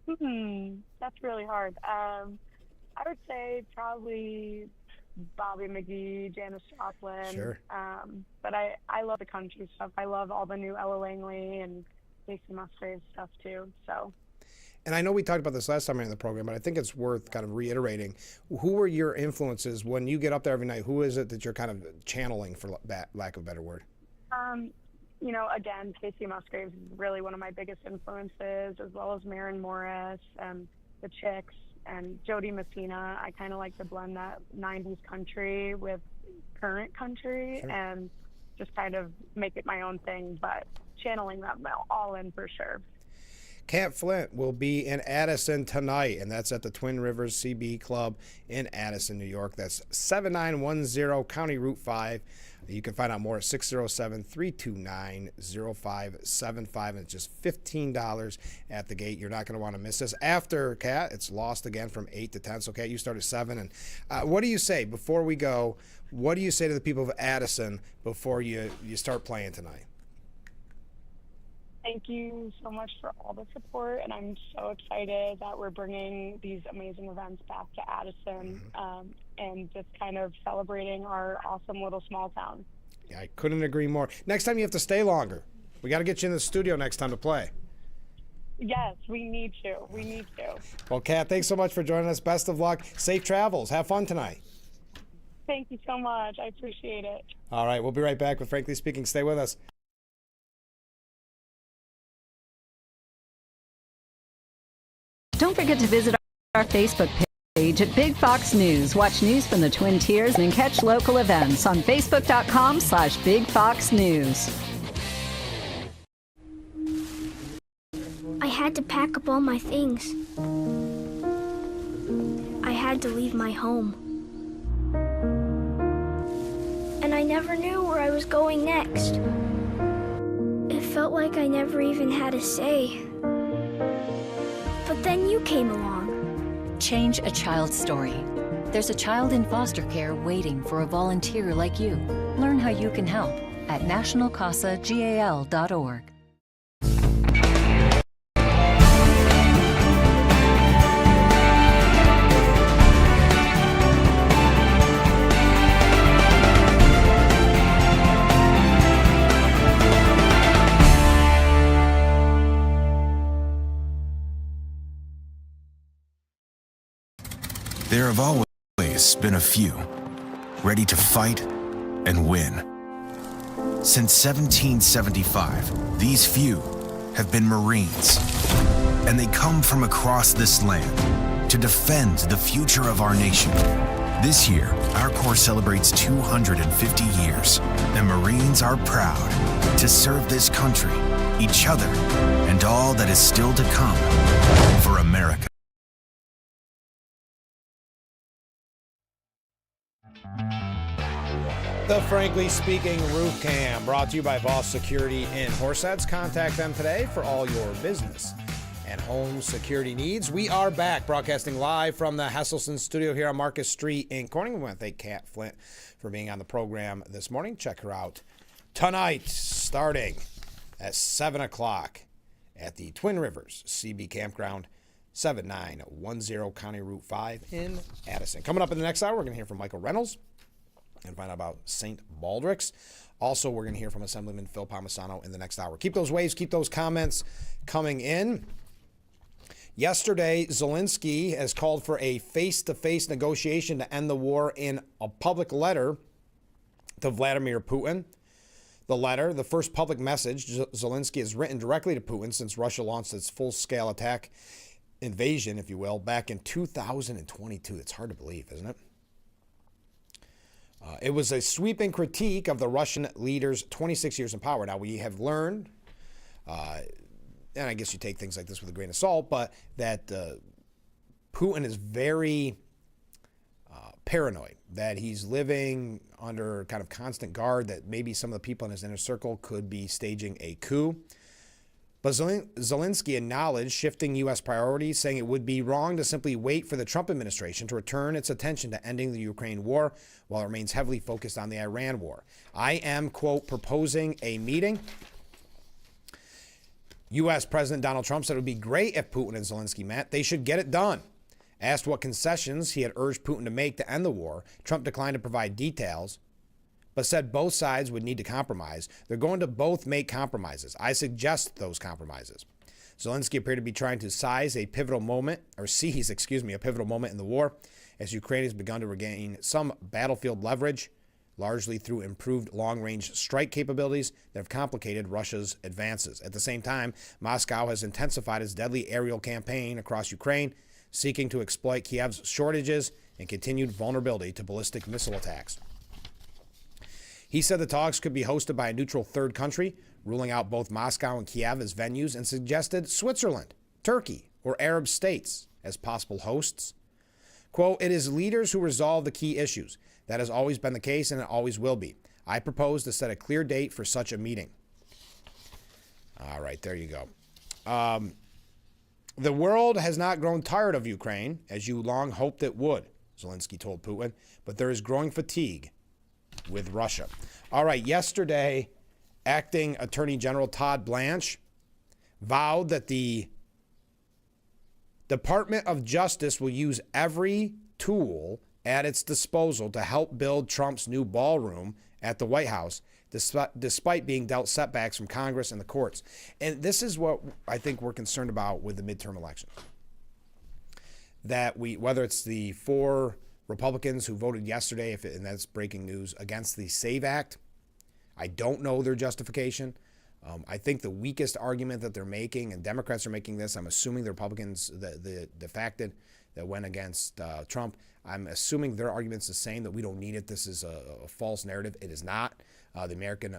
That's really hard. I would say probably Bobby McGee, Janis Joplin. Sure. But I love the country stuff. I love all the new Ella Langley and Casey Musgraves stuff too. So. And I know we talked about this last time in the program, but I think it's worth kind of reiterating. Who are your influences when you get up there every night? Who is it that you're kind of channeling, for lack of a better word? Again, Casey Musgraves is really one of my biggest influences, as well as Maren Morris and the Chicks and Jody Messina. I kind of like to blend that 90s country with current country. Sure. And just kind of make it my own thing, but channeling that all in for sure. Cat Flint will be in Addison tonight, and that's at the Twin Rivers CB Club in Addison, New York. That's 7910 County Route 5. You can find out more at 607-329-0575. And it's just $15 at the gate. You're not going to want to miss this. After, Cat, it's Lost again from 8 to 10. So, Cat, you start at 7. And what do you say before we go? What do you say to the people of Addison before you start playing tonight? Thank you so much for all the support, and I'm so excited that we're bringing these amazing events back to Addison, and just kind of celebrating our awesome little small town. Yeah, I couldn't agree more. Next time you have to stay longer. We got to get you in the studio next time to play. Yes, we need to. We need to. Well, Kat, thanks so much for joining us. Best of luck. Safe travels. Have fun tonight. Thank you so much. I appreciate it. All right, we'll be right back with Frankly Speaking. Stay with us. Don't forget to visit our Facebook page at Big Fox News. Watch news from the Twin Tiers and catch local events on Facebook.com/Big Fox News. I had to pack up all my things. I had to leave my home. And I never knew where I was going next. It felt like I never even had a say. But then you came along. Change a child's story. There's a child in foster care waiting for a volunteer like you. Learn how you can help at nationalcasagal.org. There have always been a few, ready to fight and win. Since 1775, these few have been Marines, and they come from across this land to defend the future of our nation. This year, our Corps celebrates 250 years, and Marines are proud to serve this country, each other, and all that is still to come for America. The Frankly Speaking Roof Cam, brought to you by Boss Security in Horseheads. Contact them today for all your business and home security needs. We are back, broadcasting live from the Hesselson studio here on Marcus Street in Corning. We want to thank Kat Flint for being on the program this morning. Check her out tonight, starting at 7 o'clock at the Twin Rivers CB Campground, 7910 County Route 5 in Addison. Coming up in the next hour, we're going to hear from Michael Reynolds and find out about St. Baldrick's. Also, we're going to hear from Assemblyman Phil Palmisano in the next hour. Keep those waves, keep those comments coming in. Yesterday, Zelensky has called for a face-to-face negotiation to end the war in a public letter to Vladimir Putin. The letter, the first public message Zelensky has written directly to Putin since Russia launched its full-scale attack invasion, if you will, back in 2022. It's hard to believe, isn't it? It was a sweeping critique of the Russian leader's 26 years in power. Now, we have learned, and I guess you take things like this with a grain of salt, but that Putin is very paranoid, that he's living under kind of constant guard, that maybe some of the people in his inner circle could be staging a coup. But Zelensky acknowledged shifting U.S. priorities, saying it would be wrong to simply wait for the Trump administration to return its attention to ending the Ukraine war while it remains heavily focused on the Iran war. I am, quote, proposing a meeting. U.S. President Donald Trump said it would be great if Putin and Zelensky met. They should get it done. Asked what concessions he had urged Putin to make to end the war, Trump declined to provide details, but said both sides would need to compromise. They're going to both make compromises. I suggest those compromises. Zelensky appeared to be trying to seize a pivotal moment in the war as Ukraine has begun to regain some battlefield leverage, largely through improved long-range strike capabilities that have complicated Russia's advances. At the same time, Moscow has intensified its deadly aerial campaign across Ukraine, seeking to exploit Kiev's shortages and continued vulnerability to ballistic missile attacks. He said the talks could be hosted by a neutral third country, ruling out both Moscow and Kiev as venues, and suggested Switzerland, Turkey, or Arab states as possible hosts. Quote, "It is leaders who resolve the key issues. That has always been the case, and it always will be. I propose to set a clear date for such a meeting." All right, there you go. The world has not grown tired of Ukraine, as you long hoped it would, Zelensky told Putin, but there is growing fatigue with Russia. All right, yesterday, Acting Attorney General Todd Blanche vowed that the Department of Justice will use every tool at its disposal to help build Trump's new ballroom at the White House, despite being dealt setbacks from Congress and the courts. And this is what I think we're concerned about with the midterm elections. That whether it's the 4 Republicans who voted yesterday, and that's breaking news, against the SAVE Act, I don't know their justification. I think the weakest argument that they're making, and Democrats are making this, I'm assuming the Republicans, the defected that went against Trump, I'm assuming their argument's the same, that we don't need it. This is a false narrative. It is not. The American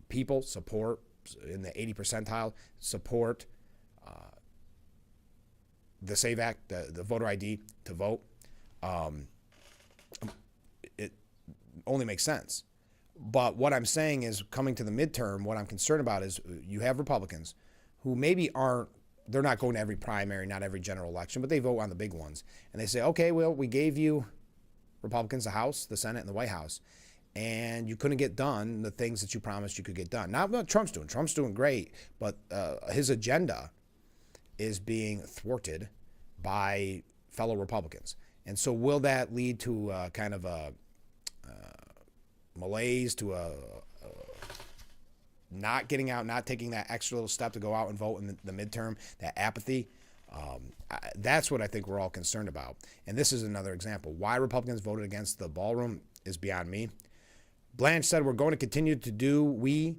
people support, in the 80 percentile, support the SAVE Act, the voter ID to vote. It only makes sense. But what I'm saying is, coming to the midterm, what I'm concerned about is you have Republicans who maybe they're not going to every primary, not every general election, but they vote on the big ones. And they say, okay, well, we gave you, Republicans, the House, the Senate, and the White House, and you couldn't get done the things that you promised you could get done. Not what Trump's doing. Trump's doing great, but his agenda is being thwarted by fellow Republicans. And so will that lead to kind of a malaise, to a not getting out, not taking that extra little step to go out and vote in the midterm, that apathy? That's what I think we're all concerned about. And this is another example. Why Republicans voted against the ballroom is beyond me. Blanche said, we're going to continue to do,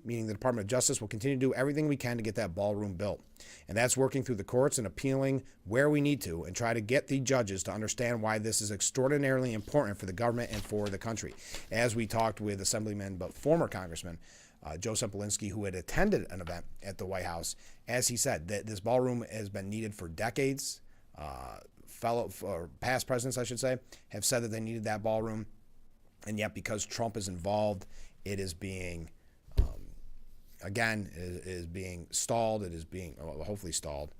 meaning the Department of Justice, will continue to do everything we can to get that ballroom built. And that's working through the courts and appealing where we need to, and try to get the judges to understand why this is extraordinarily important for the government and for the country. As we talked with Assemblyman, but former Congressman, Joe Semplinsky, who had attended an event at the White House, as he said, that this ballroom has been needed for decades. Past presidents, I should say, have said that they needed that ballroom. And yet, because Trump is involved, it is being, is being stalled. It is being, hopefully stalled,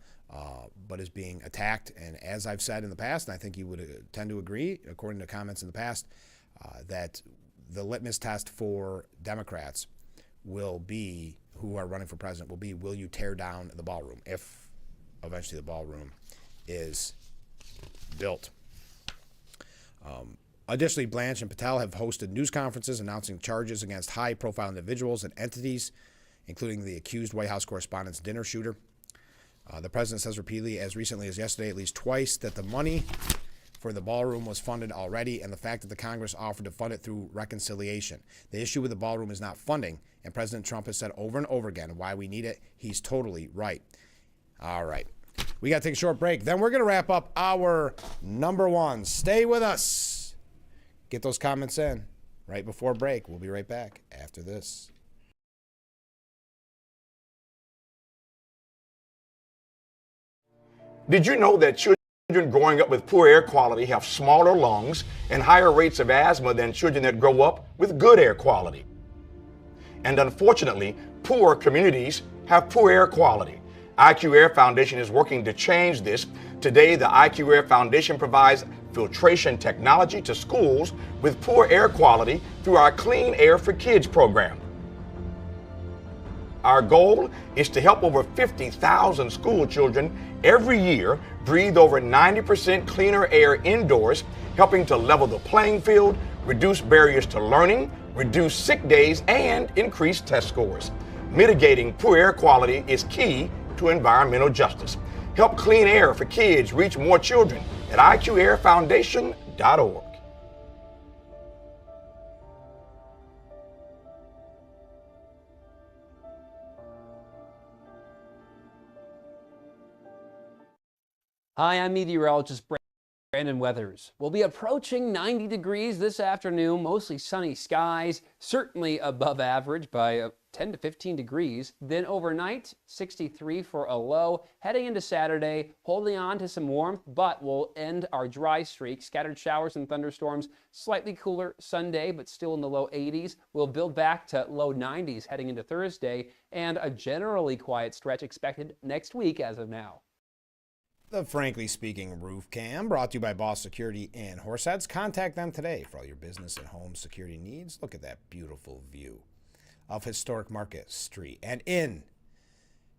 but is being attacked. And as I've said in the past, and I think you would tend to agree, according to comments in the past, that the litmus test for Democrats will be, who are running for president, will be, will you tear down the ballroom, if eventually the ballroom is built. Additionally, Blanche and Patel have hosted news conferences announcing charges against high-profile individuals and entities, including the accused White House Correspondents' dinner shooter. The president says repeatedly, as recently as yesterday, at least twice, that the money for the ballroom was funded already, and the fact that the Congress offered to fund it through reconciliation. The issue with the ballroom is not funding, and President Trump has said over and over again why we need it. He's totally right. All right. We got to take a short break. Then we're going to wrap up our number one. Stay with us. Get those comments in right before break. We'll be right back after this. Did you know that children growing up with poor air quality have smaller lungs and higher rates of asthma than children that grow up with good air quality? And unfortunately, poor communities have poor air quality. IQ Air Foundation is working to change this. Today, the IQ Air Foundation provides filtration technology to schools with poor air quality through our Clean Air for Kids program. Our goal is to help over 50,000 school children every year breathe over 90% cleaner air indoors, helping to level the playing field, reduce barriers to learning, reduce sick days, and increase test scores. Mitigating poor air quality is key to environmental justice. Help Clean Air for Kids reach more children at IQAirFoundation.org. Hi, I'm meteorologist Brandon Weathers. We'll be approaching 90 degrees this afternoon, mostly sunny skies, certainly above average by 10 to 15 degrees. Then overnight, 63 for a low. Heading into Saturday, holding on to some warmth, but we'll end our dry streak. Scattered showers and thunderstorms, slightly cooler Sunday, but still in the low 80s. We'll build back to low 90s heading into Thursday, and a generally quiet stretch expected next week as of now. The Frankly Speaking Roof Cam, brought to you by Boss Security and Horseheads. Contact them today for all your business and home security needs. Look at that beautiful view of Historic Market Street. And in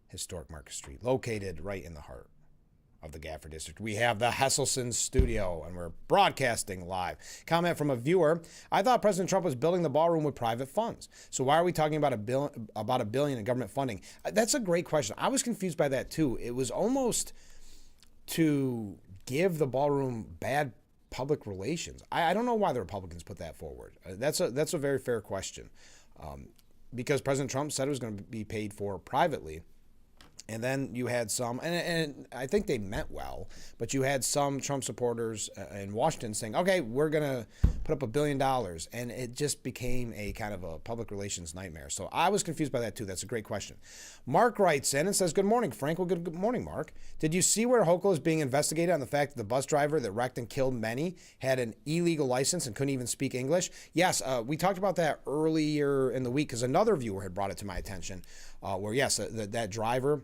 Historic Market Street, located right in the heart of the Gafford District, we have the Hesselson Studio, and we're broadcasting live. Comment from a viewer: I thought President Trump was building the ballroom with private funds. So why are we talking about a billion in government funding? That's a great question. I was confused by that too. It was almost to give the ballroom bad public relations. I don't know why the Republicans put that forward. That's a very fair question, because President Trump said it was going to be paid for privately. And then you had some, and I think they meant well, but you had some Trump supporters in Washington saying, okay, we're going to put up $1 billion. And it just became a kind of a public relations nightmare. So I was confused by that too. That's a great question. Mark writes in and says, good morning, Frank. Well, good morning, Mark. Did you see where Hochul is being investigated on the fact that the bus driver that wrecked and killed many had an illegal license and couldn't even speak English? Yes, we talked about that earlier in the week because another viewer had brought it to my attention where, yes, that driver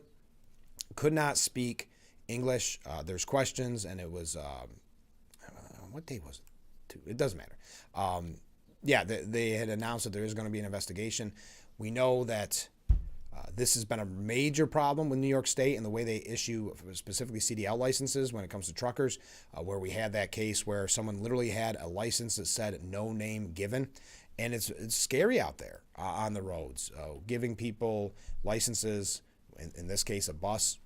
could not speak English. There's questions, and it was, what day was it? It doesn't matter. They had announced that there is going to be an investigation. We know that this has been a major problem with New York State and the way they issue specifically CDL licenses when it comes to truckers, where we had that case where someone literally had a license that said no name given. And it's scary out there on the roads, giving people licenses, in this case, a bus,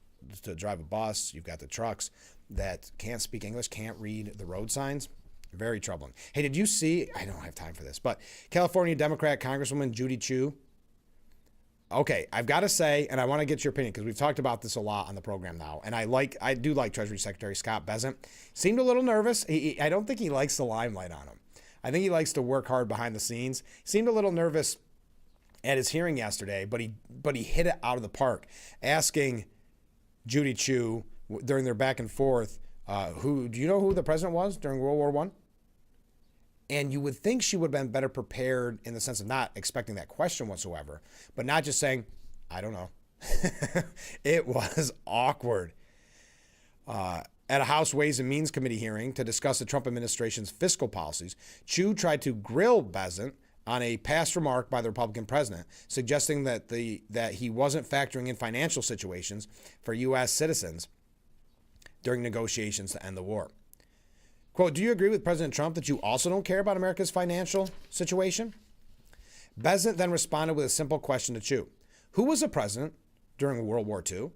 to drive a bus. You've got the trucks that can't speak English, can't read the road signs. Very troubling. Hey, did you see, I don't have time for this, but California Democrat Congresswoman Judy Chu. Okay, I've got to say, and I want to get your opinion because we've talked about this a lot on the program now, and I do like Treasury Secretary Scott Bessent. Seemed a little nervous. I don't think he likes the limelight on him. I think he likes to work hard behind the scenes. Seemed a little nervous at his hearing yesterday, but he hit it out of the park, asking Judy Chu during their back and forth, do you know who the president was during World War I? And you would think she would have been better prepared in the sense of not expecting that question whatsoever, but not just saying, I don't know. It was awkward. At a House Ways and Means Committee hearing to discuss the Trump administration's fiscal policies, Chu tried to grill Bessent on a past remark by the Republican president, suggesting that he wasn't factoring in financial situations for U.S. citizens during negotiations to end the war. Quote, do you agree with President Trump that you also don't care about America's financial situation? Bessent then responded with a simple question to Chu. Who was the president during World War II?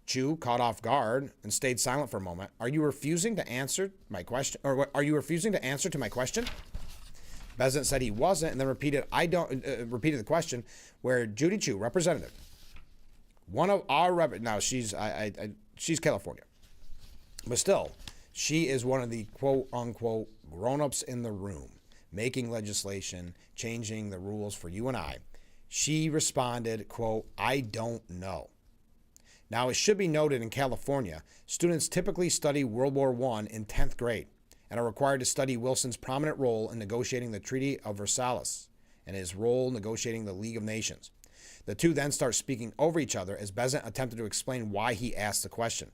Chu, caught off guard and stayed silent for a moment. Are you refusing to answer my question? Or are you refusing to answer to my question? Bessent said he wasn't, and then repeated the question, where Judy Chu, representative, one of our now she's California, but still, she is one of the quote unquote grown-ups in the room, making legislation, changing the rules for you and I. She responded, quote, I don't know. Now, it should be noted in California, students typically study World War I in 10th grade and are required to study Wilson's prominent role in negotiating the Treaty of Versailles and his role negotiating the League of Nations. The two then start speaking over each other as Bessent attempted to explain why he asked the question.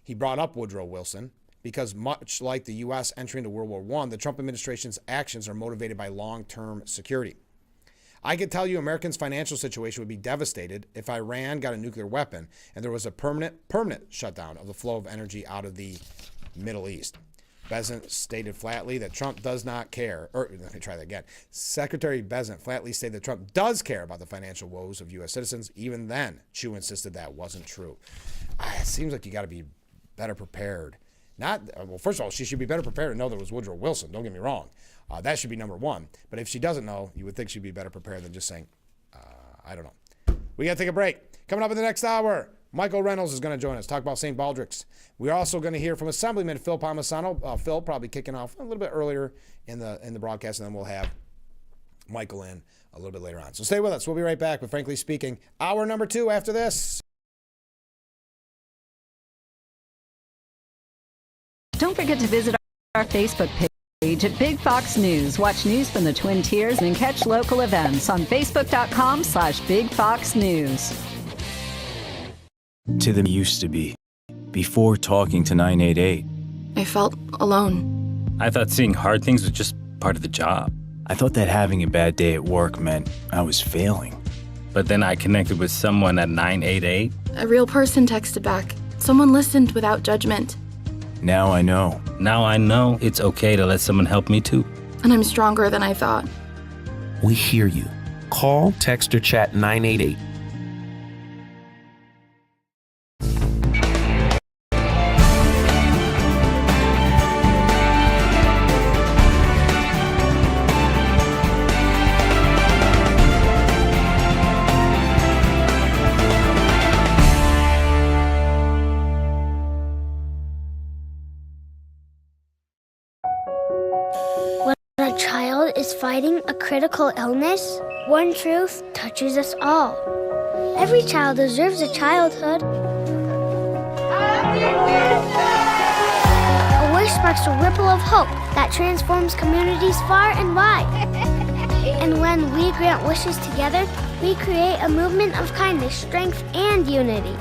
He brought up Woodrow Wilson because, much like the U.S. entry into World War I, the Trump administration's actions are motivated by long-term security. I could tell you Americans' financial situation would be devastated if Iran got a nuclear weapon and there was a permanent shutdown of the flow of energy out of the Middle East. Bessent stated flatly that Trump does not care, or let me try that again. Secretary Bessent flatly stated that Trump does care about the financial woes of U.S. citizens. Even then, Chu insisted that wasn't true. It seems like you got to be better prepared. Well, first of all, she should be better prepared to know there was Woodrow Wilson. Don't get me wrong. That should be number one. But if she doesn't know, you would think she'd be better prepared than just saying, I don't know. We got to take a break. Coming up in the next hour, Michael Reynolds is going to join us, talk about St. Baldrick's. We're also going to hear from Assemblyman Phil Palmisano. Phil probably kicking off a little bit earlier in the broadcast, and then we'll have Michael in a little bit later on. So stay with us. We'll be right back with Frankly Speaking, hour number 2 after this. Don't forget to visit our Facebook page at Big Fox News. Watch news from the Twin Tiers and catch local events on Facebook.com/Big Fox News. To them used to be, before talking to 988. I felt alone. I thought seeing hard things was just part of the job. I thought that having a bad day at work meant I was failing. But then I connected with someone at 988. A real person texted back. Someone listened without judgment. Now I know. Now I know it's okay to let someone help me too. And I'm stronger than I thought. We hear you. Call, text, or chat 988. When a child is fighting a critical illness, one truth touches us all. Every child deserves a childhood. A wish sparks a ripple of hope that transforms communities far and wide. And when we grant wishes together, we create a movement of kindness, strength, and unity.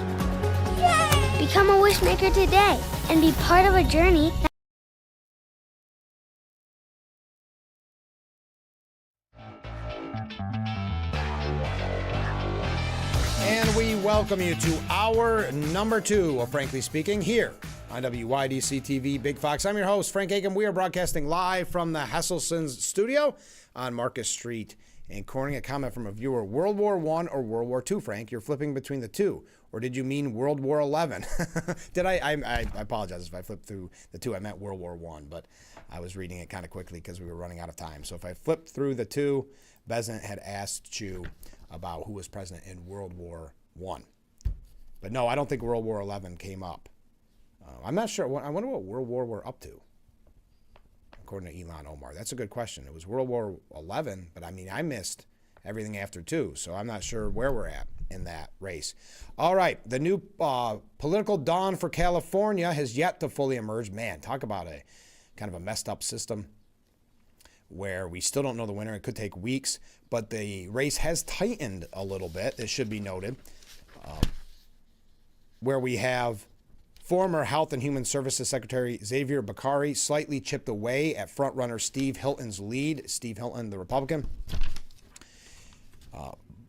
Become a wish maker today and be part of a journey And we welcome you to hour number 2 of Frankly Speaking here on WYDC TV Big Fox. I'm your host, Frank Aiken. We are broadcasting live from the Hesselson's studio on Marcus Street in Corning. A comment from a viewer: World War I or World War II, Frank? You're flipping between the two. Or did you mean World War XI? Did I apologize if I flipped through the two. I meant World War I, but I was reading it kind of quickly because we were running out of time. So if I flipped through the two, Besant had asked Chu about who was president in World War I. But no, I don't think World War XI came up. I'm not sure. I wonder what World War we're up to, according to Elon Omar. That's a good question. It was World War XI, but I mean, I missed everything after two, so I'm not sure where we're at in that race. All right, the new political dawn for California has yet to fully emerge. Man, talk about a kind of a messed up system where we still don't know the winner. It could take weeks, but the race has tightened a little bit. It should be noted, where we have former Health and Human Services Secretary Xavier Becerra slightly chipped away at frontrunner Steve Hilton's lead. Steve Hilton, the Republican.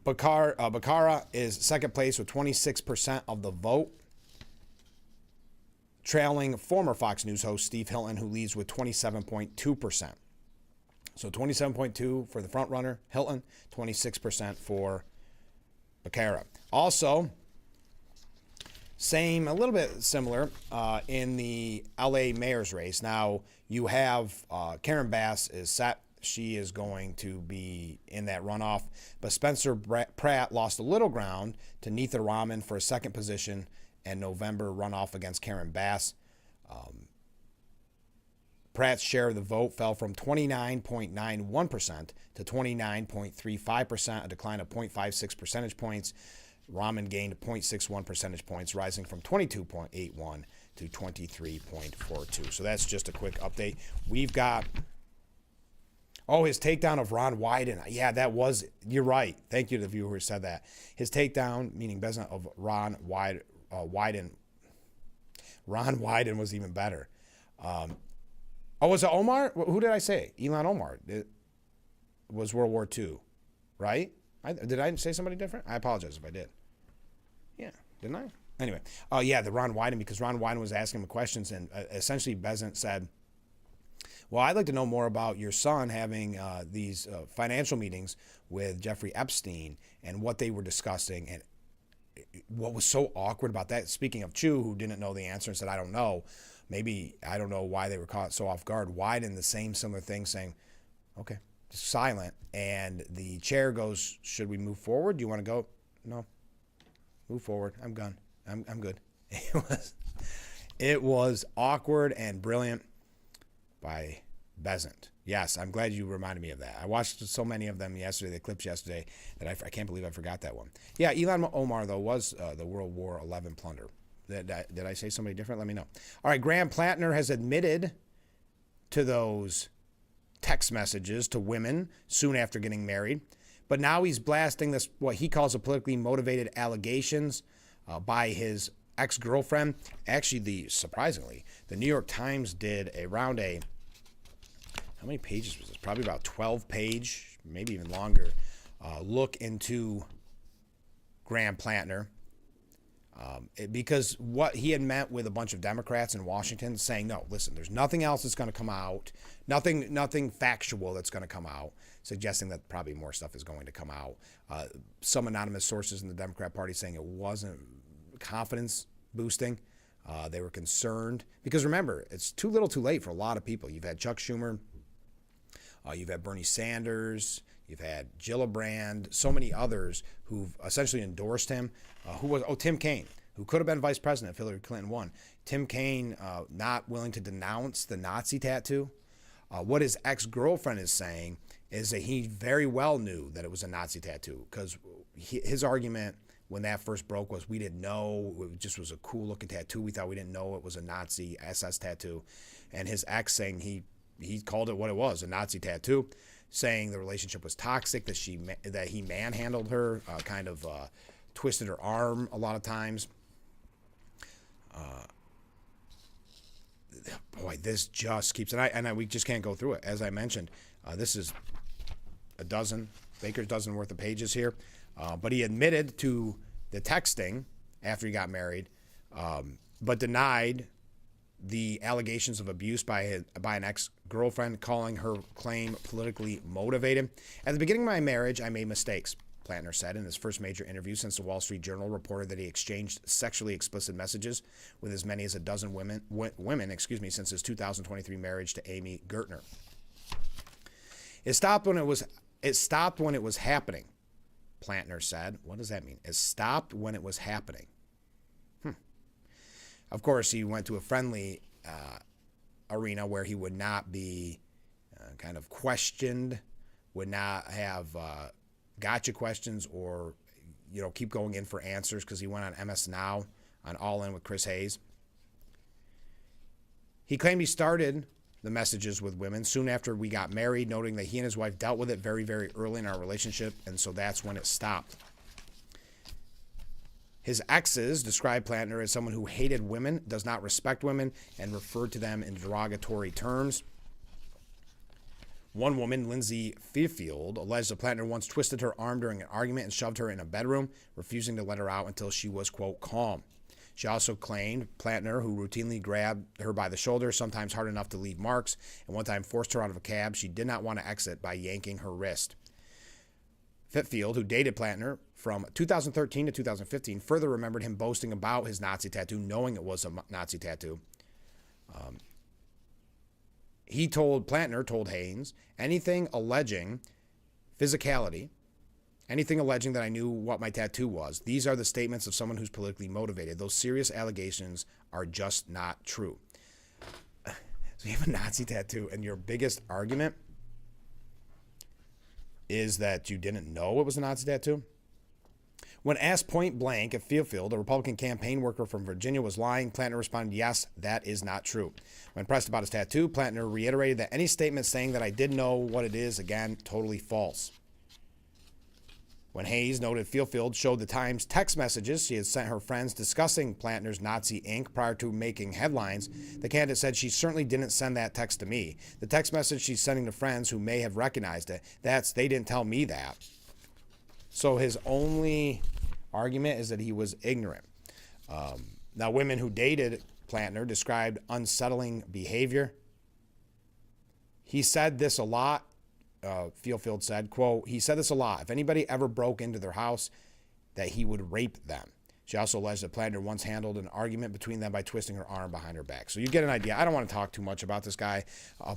Becerra is second place with 26% of the vote, trailing former Fox News host Steve Hilton, who leads with 27.2%. So 27.2 for the frontrunner Hilton, 26% for Becerra. Also, same, a little bit similar in the LA mayor's race. Now, you have Karen Bass is set. She is going to be in that runoff. But Spencer Pratt lost a little ground to Neetha Raman for a second position and November runoff against Karen Bass. Pratt's share of the vote fell from 29.91% to 29.35%, a decline of 0.56 percentage points. Raman gained 0.61 percentage points, rising from 22.81 to 23.42. So that's just a quick update. We've got, his takedown of Ron Wyden. Yeah, that was, you're right. Thank you to the viewer who said that. His takedown, meaning Besant, of Ron Wyden. Ron Wyden was even better. Was it Omar? Who did I say? Elon Omar. It was World War II, right? Did I say somebody different? I apologize if I did. Yeah, didn't I? Anyway, the Ron Wyden, because Ron Wyden was asking him questions, and essentially Besant said, well, I'd like to know more about your son having these financial meetings with Jeffrey Epstein and what they were discussing, and what was so awkward about that. Speaking of Chu, who didn't know the answer and said, I don't know. Maybe, I don't know why they were caught so off guard. Wyden, the same similar thing, saying, okay, just silent. And the chair goes, should we move forward? Do you want to go? No. Move forward. I'm gone. I'm good. It was awkward and brilliant by Besant. Yes, I'm glad you reminded me of that. I watched so many of them yesterday, the clips yesterday, that I can't believe I forgot that one. Yeah, Elon Omar, though, was the World War XI plunder. Did I say somebody different? Let me know. All right, Graham Plattner has admitted to those text messages to women soon after getting married, but now he's blasting this, what he calls a politically motivated allegations by his ex-girlfriend. Actually, surprisingly, the New York Times did how many pages was this? Probably about 12-page, maybe even longer, look into Graham Plattner. Because what he had met with a bunch of Democrats in Washington saying, no, listen, there's nothing else that's going to come out, nothing factual that's going to come out, suggesting that probably more stuff is going to come out. Some anonymous sources in the Democrat Party saying it wasn't confidence boosting. They were concerned because remember, it's too little too late for a lot of people. You've had Chuck Schumer, you've had Bernie Sanders, you've had Gillibrand, so many others who've essentially endorsed him. Tim Kaine, who could have been vice president if Hillary Clinton won. Tim Kaine not willing to denounce the Nazi tattoo. What his ex-girlfriend is saying is that he very well knew that it was a Nazi tattoo because his argument when that first broke was we didn't know. It just was a cool-looking tattoo. We thought we didn't know it was a Nazi SS tattoo. And his ex saying he called it what it was, a Nazi tattoo, saying the relationship was toxic, that he manhandled her, twisted her arm a lot of times. Boy, this just keeps, we just can't go through it. As I mentioned, this is baker's dozen worth of pages here. But he admitted to the texting after he got married, but denied the allegations of abuse by an ex-girlfriend, calling her claim politically motivated. At the beginning of my marriage, I made mistakes, Plattner said in his first major interview since the Wall Street Journal reported that he exchanged sexually explicit messages with as many as a dozen women since his 2023 marriage to Amy Gertner. It stopped when it was happening, Plattner said. What does that mean? It stopped when it was happening. Of course, he went to a friendly arena where he would not be kind of questioned, would not have gotcha questions or, keep going in for answers because he went on MS Now on All In with Chris Hayes. He claimed he started the messages with women soon after we got married, noting that he and his wife dealt with it very, very early in our relationship, and so that's when it stopped. His exes described Plattner as someone who hated women, does not respect women, and referred to them in derogatory terms. One woman, Lindsay Fearfield, alleged that Plattner once twisted her arm during an argument and shoved her in a bedroom, refusing to let her out until she was, quote, calm. She also claimed Plattner, who routinely grabbed her by the shoulder, sometimes hard enough to leave marks, and one time forced her out of a cab she did not want to exit by yanking her wrist. Fitfield, who dated Plattner from 2013 to 2015, further remembered him boasting about his Nazi tattoo, knowing it was a Nazi tattoo. Plattner told Haynes, anything alleging physicality, anything alleging that I knew what my tattoo was, these are the statements of someone who's politically motivated. Those serious allegations are just not true. So you have a Nazi tattoo, and your biggest argument is that you didn't know it was a Nazi tattoo? When asked point blank if Fearfield, a Republican campaign worker from Virginia, was lying, Plattner responded, yes, that is not true. When pressed about his tattoo, Plattner reiterated that any statement saying that I did know what it is, again, totally false. When Hayes noted Fearfield showed the Times text messages she had sent her friends discussing Plattner's Nazi ink prior to making headlines, the candidate said she certainly didn't send that text to me. The text message she's sending to friends who may have recognized it, they didn't tell me that. So his only argument is that he was ignorant. Now, women who dated Plattner described unsettling behavior. He said this a lot. Fearfield said, quote, he said this a lot. If anybody ever broke into their house, that he would rape them. She also alleged that Plattner once handled an argument between them by twisting her arm behind her back. So you get an idea. I don't want to talk too much about this guy,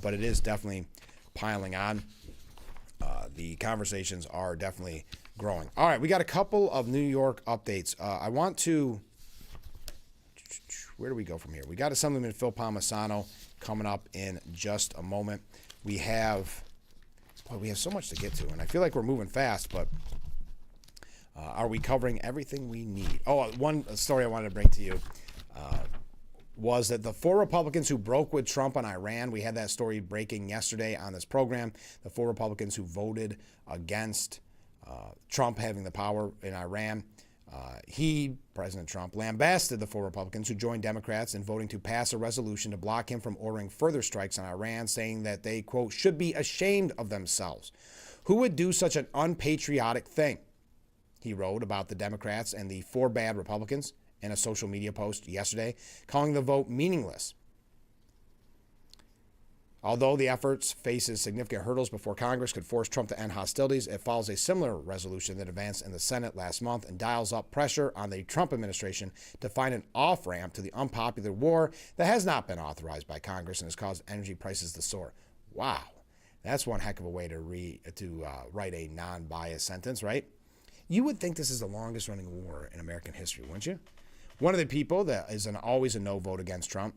but it is definitely piling on. The conversations are definitely growing. All right, we got a couple of New York updates. I want to where do we go from here? We got Assemblyman Phil Palmisano coming up in just a moment. We have so much to get to, and I feel like we're moving fast, but are we covering everything we need? Oh, one story I wanted to bring to you was that the 4 Republicans who broke with Trump on Iran, we had that story breaking yesterday on this program, the 4 Republicans who voted against Trump having the power in Iran. President Trump, lambasted the 4 Republicans who joined Democrats in voting to pass a resolution to block him from ordering further strikes on Iran, saying that they, quote, should be ashamed of themselves. Who would do such an unpatriotic thing? He wrote about the Democrats and the 4 bad Republicans in a social media post yesterday, calling the vote meaningless. Although the efforts faces significant hurdles before Congress could force Trump to end hostilities, it follows a similar resolution that advanced in the Senate last month and dials up pressure on the Trump administration to find an off-ramp to the unpopular war that has not been authorized by Congress and has caused energy prices to soar. Wow, that's one heck of a way to write a non-biased sentence, right? You would think this is the longest-running war in American history, wouldn't you? One of the people that is always a no vote against Trump,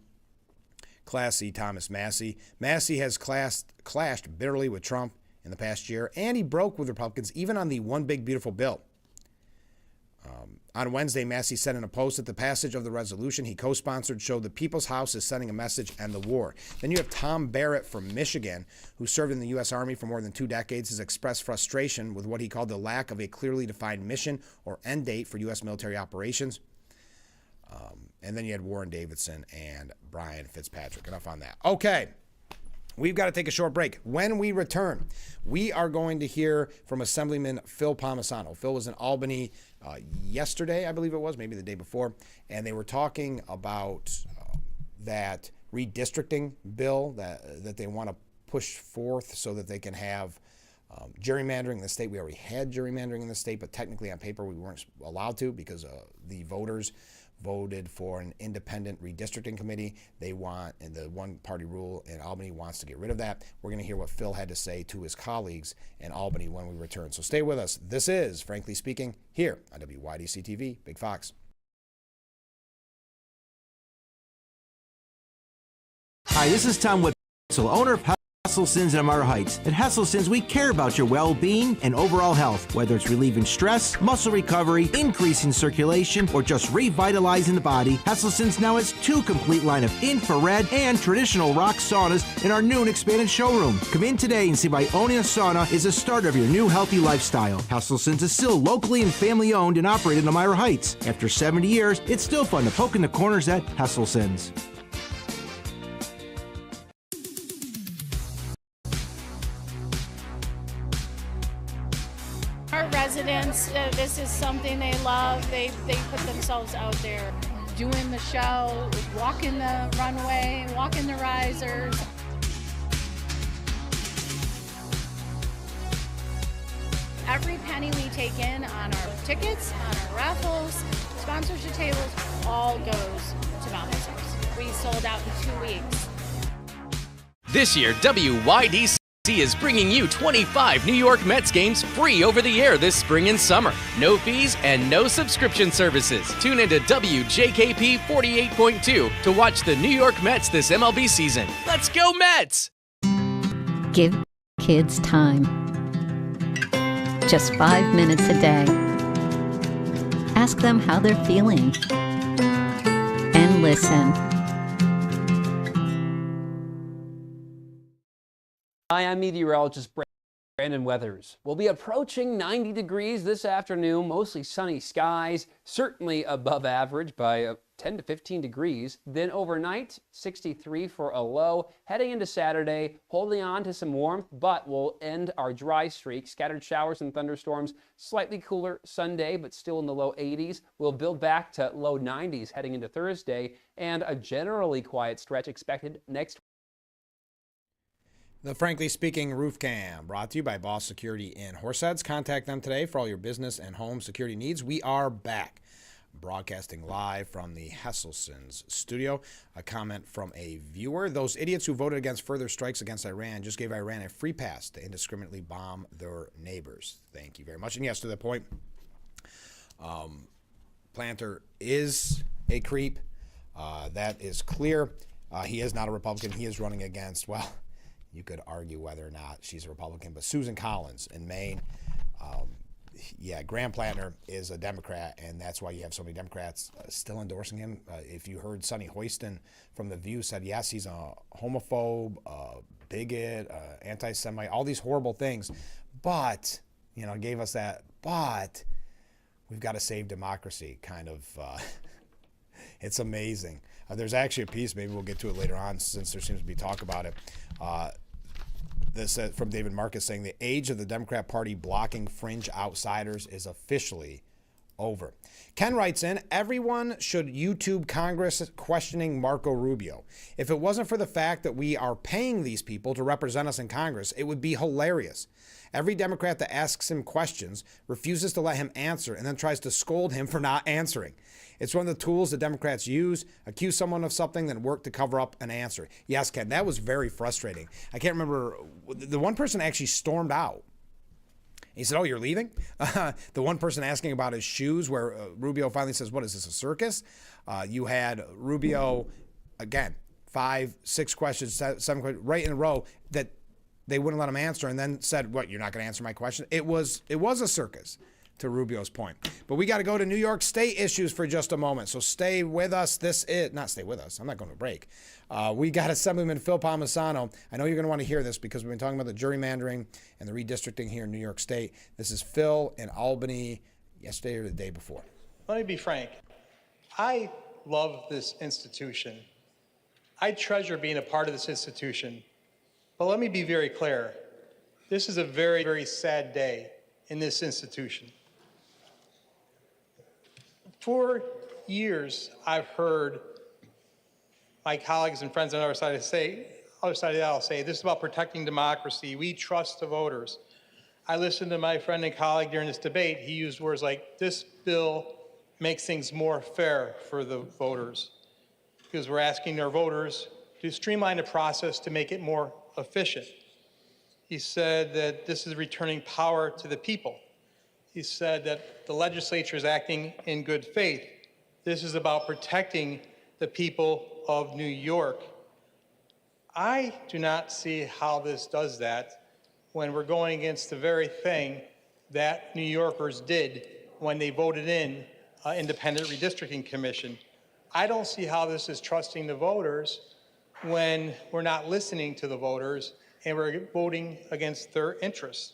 Class C Thomas Massie. Massie has clashed bitterly with Trump in the past year, and he broke with Republicans even on the One Big Beautiful Bill. On Wednesday, Massie said in a post that the passage of the resolution he co-sponsored showed the People's House is sending a message, end the war. Then you have Tom Barrett from Michigan, who served in the U.S. Army for more than 2 decades, has expressed frustration with what he called the lack of a clearly defined mission or end date for U.S. military operations. And then you had Warren Davidson and Brian Fitzpatrick. Enough on that. Okay, we've got to take a short break. When we return, we are going to hear from Assemblyman Phil Palmisano. Phil was in Albany yesterday, I believe it was, maybe the day before, and they were talking about that redistricting bill that they want to push forth so that they can have gerrymandering in the state. We already had gerrymandering in the state, but technically on paper we weren't allowed to because the voters voted for an independent redistricting committee. They want, and the one-party rule in Albany wants to get rid of that. We're going to hear what Phil had to say to his colleagues in Albany when we return. So stay with us. This is Frankly Speaking here on WYDC TV, Big Fox. Hi, this is Tom Witzel, owner of Hesselson's in Amara Heights. At Hesselson's, we care about your well-being and overall health, whether it's relieving stress, muscle recovery, increasing circulation, or just revitalizing the body. Hesselson's now has 2 complete line of infrared and traditional rock saunas in our new and expanded showroom. Come in today and see why owning a sauna is the start of your new healthy lifestyle. Hesselson's is still locally and family-owned and operated in Amara Heights. After 70 years, it's still fun to poke in the corners at Hesselson's. Our residents, this is something they love. They put themselves out there doing the show, walking the runway, walking the risers. Every penny we take in on our tickets, on our raffles, sponsorship tables, all goes to volunteers. We sold out in 2 weeks. This year, WYDC is bringing you 25 New York Mets games free over the air this spring and summer. No fees and no subscription services. Tune into WJKP 48.2 to watch the New York Mets this MLB season. Let's go Mets! Give kids time. Just 5 minutes a day. Ask them how they're feeling. And listen. Hi, I'm meteorologist Brandon Weathers. We'll be approaching 90 degrees this afternoon, mostly sunny skies, certainly above average by 10 to 15 degrees. Then overnight, 63 for a low. Heading into Saturday, holding on to some warmth, but we'll end our dry streak. Scattered showers and thunderstorms, slightly cooler Sunday, but still in the low 80s. We'll build back to low 90s heading into Thursday, and a generally quiet stretch expected next week. The Frankly Speaking Roof Cam, brought to you by Boss Security in Horseheads. Contact them today for all your business and home security needs. We are back, broadcasting live from the Hesselson's studio. A comment from a viewer. Those idiots who voted against further strikes against Iran just gave Iran a free pass to indiscriminately bomb their neighbors. Thank you very much. And yes, to the point, Planter is a creep. That is clear. He is not a Republican. He is running against, well, you could argue whether or not she's a Republican, but Susan Collins in Maine. Graham Plantner is a Democrat, and that's why you have so many Democrats still endorsing him. If you heard Sonny Hoyston from The View said, yes, he's a homophobe, bigot, anti-Semite, all these horrible things, but, gave us that, but we've got to save democracy kind of. It's amazing. There's actually a piece, maybe we'll get to it later on since there seems to be talk about it. This from David Marcus saying the age of the Democrat Party blocking fringe outsiders is officially over. Ken writes in, everyone should YouTube Congress questioning Marco Rubio. If it wasn't for the fact that we are paying these people to represent us in Congress, it would be hilarious. Every Democrat that asks him questions refuses to let him answer and then tries to scold him for not answering. It's one of the tools that Democrats use, accuse someone of something, then work to cover up an answer. Yes, Ken, that was very frustrating. I can't remember. The one person actually stormed out. He said, oh, you're leaving? The one person asking about his shoes, where Rubio finally says, what is this, a circus? You had Rubio, again, 5, 6 questions, 7 questions, right in a row that they wouldn't let him answer, and then said, what, you're not going to answer my question? It was a circus, to Rubio's point. But we got to go to New York State issues for just a moment, so stay with us. Not stay with us. I'm not going to break. We got Assemblyman Phil Palmisano. I know you're going to want to hear this because we've been talking about the gerrymandering and the redistricting here in New York State. This is Phil in Albany yesterday or the day before. Let me be frank. I love this institution. I treasure being a part of this institution. But let me be very clear. This is a very, very sad day in this institution. For years, I've heard my colleagues and friends on the other side of the aisle say, this is about protecting democracy. We trust the voters. I listened to my friend and colleague during this debate. He used words like, this bill makes things more fair for the voters because we're asking our voters to streamline the process to make it more efficient. He said that this is returning power to the people. He said that the legislature is acting in good faith. This is about protecting the people of New York. I do not see how this does that when we're going against the very thing that New Yorkers did when they voted in an independent redistricting commission. I don't see how this is trusting the voters when we're not listening to the voters and we're voting against their interests.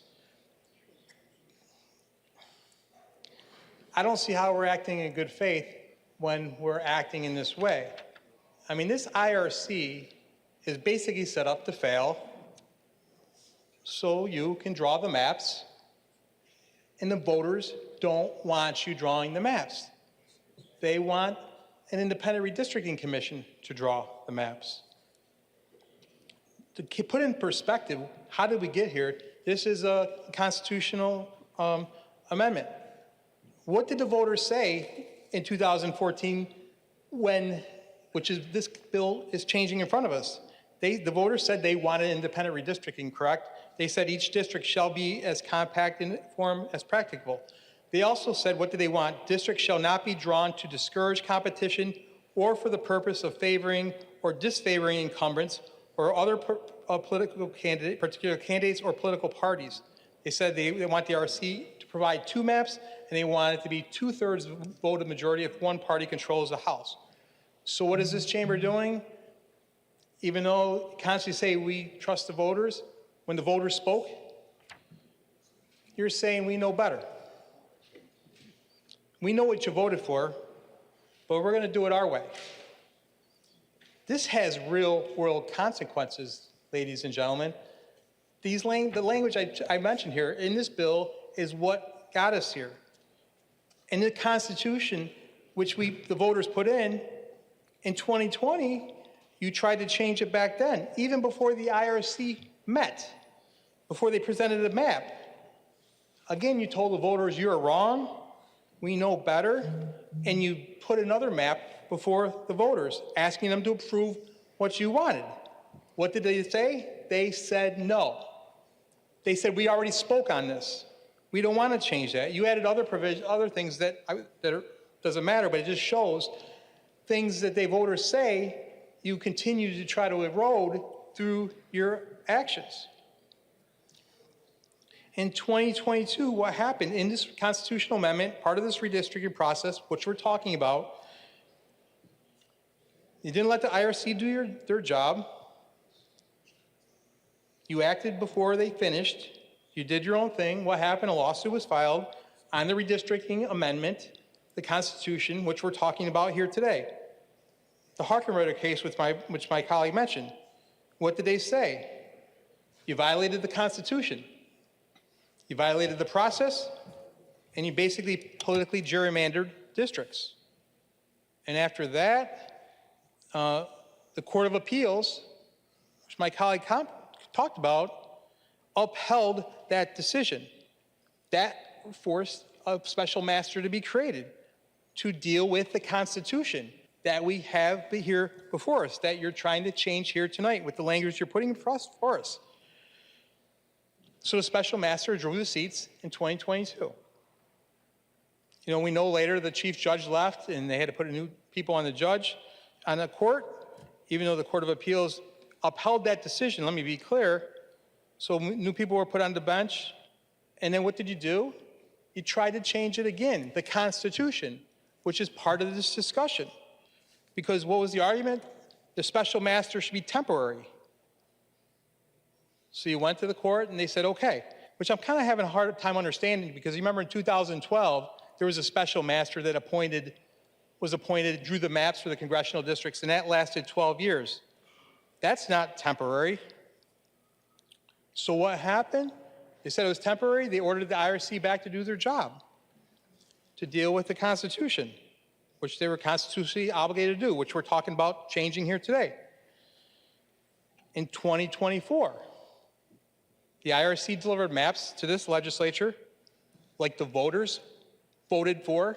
I don't see how we're acting in good faith when we're acting in this way. I mean, this IRC is basically set up to fail so you can draw the maps, and the voters don't want you drawing the maps. They want an independent redistricting commission to draw the maps. To put in perspective, how did we get here? This is a constitutional amendment. What did the voters say in 2014 this bill is changing in front of us? The voters said they wanted independent redistricting, correct? They said each district shall be as compact in form as practicable. They also said, what do they want? Districts shall not be drawn to discourage competition or for the purpose of favoring or disfavoring incumbents or other particular candidates or political parties. They said they want the RC to provide 2 maps, and they want it to be 2/3 voted majority if one party controls the House. So what is this chamber doing? Even though constantly say we trust the voters, when the voters spoke, you're saying we know better. We know what you voted for, but we're going to do it our way. This has real-world consequences, ladies and gentlemen. The language I mentioned here in this bill is what got us here. And the Constitution, which the voters put in 2020, you tried to change it back then, even before the IRC met, before they presented a map. Again, you told the voters you're wrong, we know better, and you put another map before the voters, asking them to approve what you wanted. What did they say? They said no. They said, we already spoke on this. We don't want to change that. You added other provisions, other things that doesn't matter, but it just shows things that they voters say, you continue to try to erode through your actions. In 2022, what happened in this constitutional amendment, part of this redistricting process, which we're talking about, you didn't let the IRC do their job. You acted before they finished. You did your own thing. What happened? A lawsuit was filed on the redistricting amendment, the Constitution, which we're talking about here today. The Harkenrider case, which my colleague mentioned. What did they say? You violated the Constitution. You violated the process, and you basically politically gerrymandered districts. And after that, the Court of Appeals, which my colleague talked about, upheld that decision. That forced a special master to be created to deal with the Constitution that we have here before us, that you're trying to change here tonight with the language you're putting before us. So the special master drew the seats in 2022. You know, we know later the chief judge left and they had to put new people on the court, even though the Court of Appeals upheld that decision. Let me be clear. So new people were put on the bench. And then what did you do? You tried to change it again, the Constitution, which is part of this discussion. Because what was the argument? The special master should be temporary. So you went to the court and they said, okay, which I'm kind of having a hard time understanding because you remember in 2012, there was a special master that was appointed, drew the maps for the congressional districts, and that lasted 12 years. That's not temporary. So what happened? They said it was temporary. They ordered the IRC back to do their job, to deal with the Constitution, which they were constitutionally obligated to do, which we're talking about changing here today. In 2024, the IRC delivered maps to this legislature like the voters voted for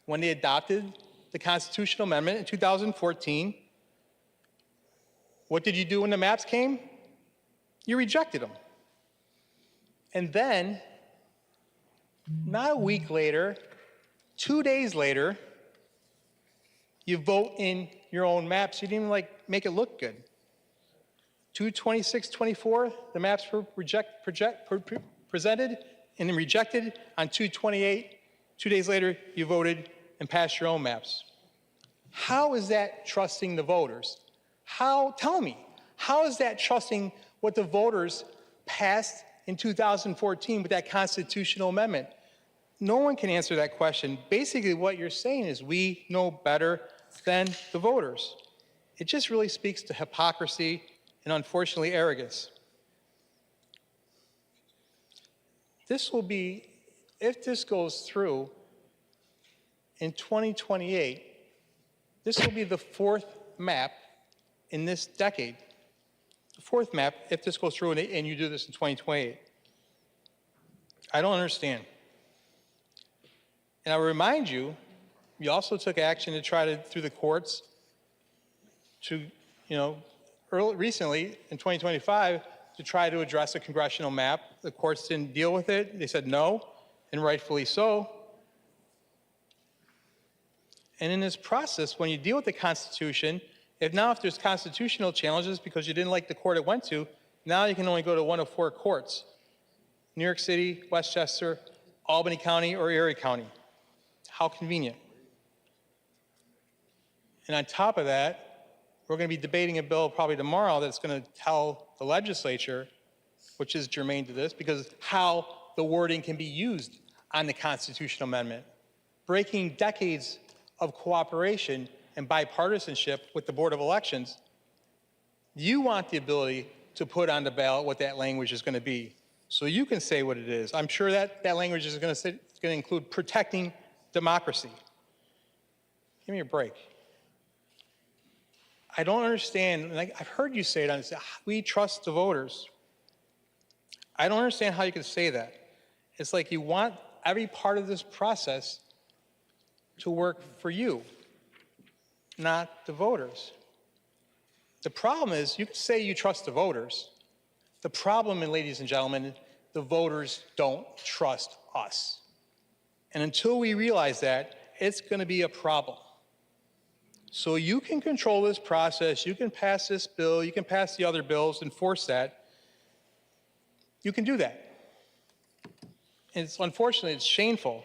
when they adopted the constitutional amendment in 2014. What did you do when the maps came? You rejected them. And then, not a week later, 2 days later, you vote in your own maps. You didn't even make it look good. 2/26/24, the maps were presented and then rejected. On 2/28, 2 days later, you voted and passed your own maps. How is that trusting the voters? Tell me, how is that trusting what the voters passed in 2014 with that constitutional amendment? No one can answer that question. Basically, what you're saying is we know better than the voters. It just really speaks to hypocrisy and, unfortunately, arrogance. This will be, if this goes through in 2028, this will be the fourth map in this decade. The fourth map, if this goes through and you do this in 2028. I don't understand. And I remind you, we also took action to try to, through the courts, to, recently in 2025, to try to address a congressional map. The courts didn't deal with it. They said no, and rightfully so. And in this process, when you deal with the Constitution, if there's constitutional challenges because you didn't like the court it went to, now you can only go to one of four courts: New York City, Westchester, Albany County, or Erie County. How convenient. And on top of that, we're going to be debating a bill probably tomorrow that's going to tell the legislature, which is germane to this, because how the wording can be used on the constitutional amendment, breaking decades of cooperation and bipartisanship with the Board of Elections. You want the ability to put on the ballot what that language is going to be, so you can say what it is. I'm sure that language is going to include protecting democracy. Give me a break. I don't understand, and I've heard you say it, we trust the voters. I don't understand how you can say that. It's like you want every part of this process to work for you, not the voters. The problem is, you can say you trust the voters. The problem, ladies and gentlemen, the voters don't trust us. And until we realize that, it's going to be a problem. So you can control this process, you can pass this bill, you can pass the other bills, enforce that. You can do that. And it's unfortunately, it's shameful.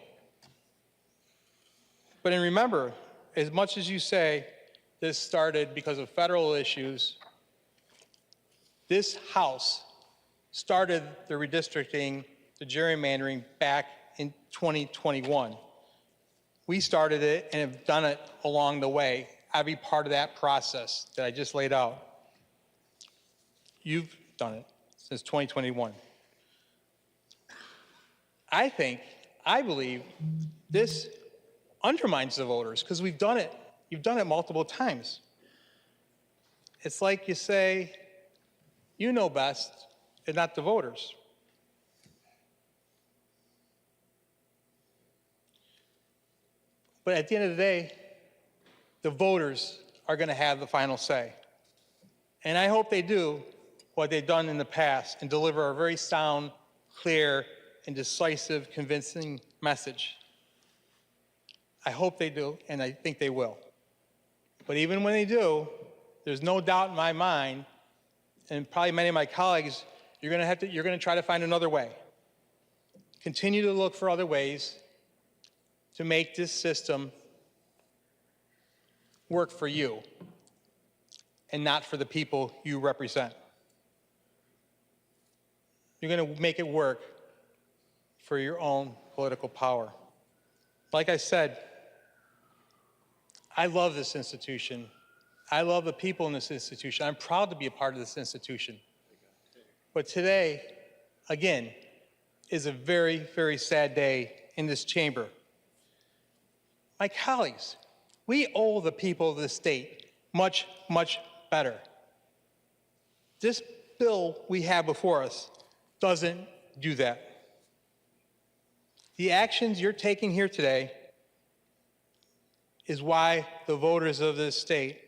But then remember, as much as you say this started because of federal issues, this House started the redistricting, the gerrymandering back in 2021. We started it and have done it along the way, every part of that process that I just laid out. You've done it since 2021. I believe this undermines the voters because we've done it. You've done it multiple times. It's like you say, you know best, and not the voters. But at the end of the day, the voters are going to have the final say. And I hope they do what they've done in the past and deliver a very sound, clear, and decisive, convincing message. I hope they do, and I think they will. But even when they do, there's no doubt in my mind, and probably many of my colleagues, you're going to try to find another way. Continue to look for other ways to make this system work for you and not for the people you represent. You're going to make it work for your own political power. Like I said, I love this institution. I love the people in this institution. I'm proud to be a part of this institution. But today, again, is a very, very sad day in this chamber. My colleagues, we owe the people of this state much, much better. This bill we have before us doesn't do that. The actions you're taking here today is why the voters of this state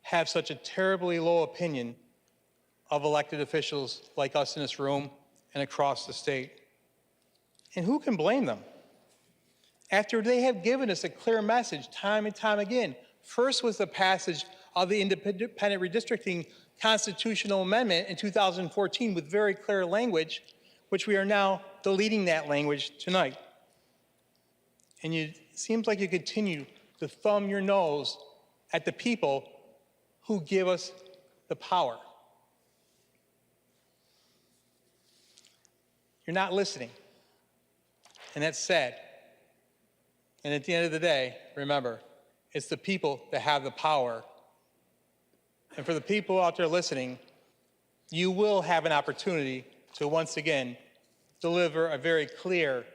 have such a terribly low opinion of elected officials like us in this room and across the state. And who can blame them? After they have given us a clear message time and time again. First was the passage of the independent redistricting constitutional amendment in 2014 with very clear language, which we are now deleting that language tonight. And it seems like you continue to thumb your nose at the people who give us the power. You're not listening, and that's sad. And at the end of the day, remember, it's the people that have the power. And for the people out there listening, you will have an opportunity to once again deliver a very clear,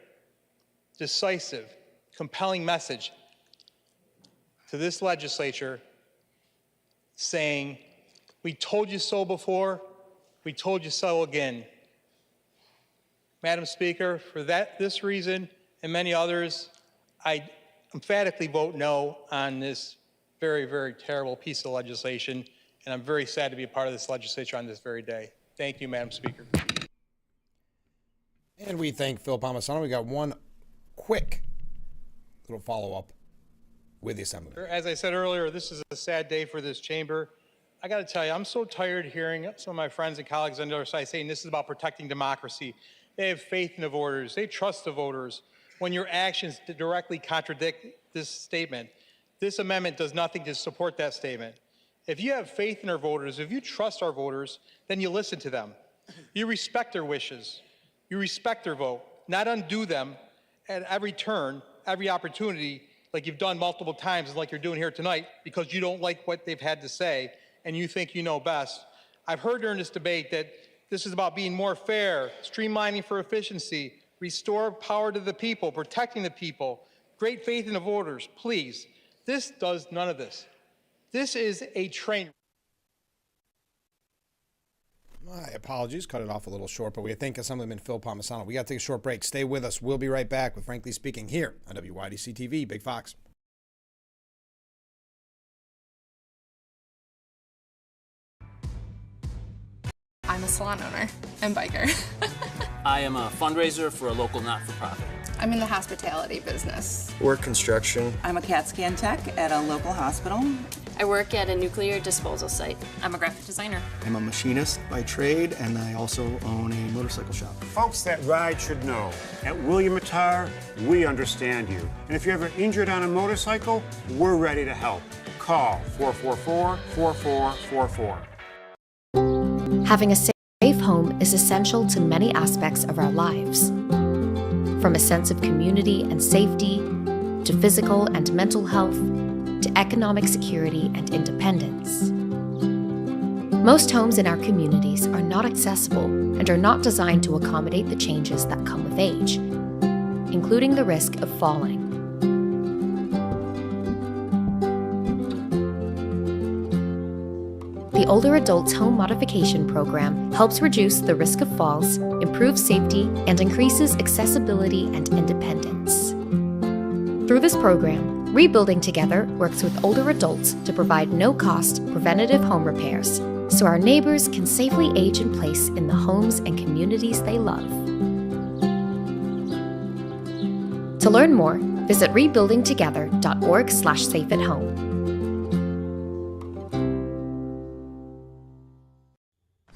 decisive, compelling message to this legislature saying, we told you so before, we told you so again. Madam Speaker, for this reason and many others, I emphatically vote no on this very, very terrible piece of legislation, and I'm very sad to be a part of this legislature on this very day. Thank you, Madam Speaker. And we thank Phil Palmisano. We got one quick little follow-up with the Assembly. As I said earlier, this is a sad day for this chamber. I got to tell you, I'm so tired of hearing some of my friends and colleagues on the other side saying this is about protecting democracy. They have faith in the voters. They trust the voters. When your actions directly contradict this statement, this amendment does nothing to support that statement. If you have faith in our voters, if you trust our voters, then you listen to them. You respect their wishes. You respect their vote, not undo them at every turn, every opportunity, like you've done multiple times and like you're doing here tonight because you don't like what they've had to say and you think you know best. I've heard during this debate that this is about being more fair, streamlining for efficiency, restore power to the people, protecting the people, great faith in the voters. Please, this does none of this. This is a train. My apologies, cut it off a little short, but we thank Assemblyman Phil Palmisano. We got to take a short break. Stay with us. We'll be right back with Frankly Speaking here on WYDC TV, Big Fox. I'm a salon owner and biker. I am a fundraiser for a local not-for-profit. I'm in the hospitality business. Work construction. I'm a CAT scan tech at a local hospital. I work at a nuclear disposal site. I'm a graphic designer. I'm a machinist by trade, and I also own a motorcycle shop. Folks that ride should know, at William Attar, we understand you. And if you're ever injured on a motorcycle, we're ready to help. Call 444-4444. Having a safe home is essential to many aspects of our lives. From a sense of community and safety, to physical and mental health, to economic security and independence. Most homes in our communities are not accessible and are not designed to accommodate the changes that come with age, including the risk of falling. The Older Adults Home Modification Program helps reduce the risk of falls, improves safety, and increases accessibility and independence. Through this program, Rebuilding Together works with older adults to provide no-cost preventative home repairs so our neighbors can safely age in place in the homes and communities they love. To learn more, visit rebuildingtogether.org/safeathome.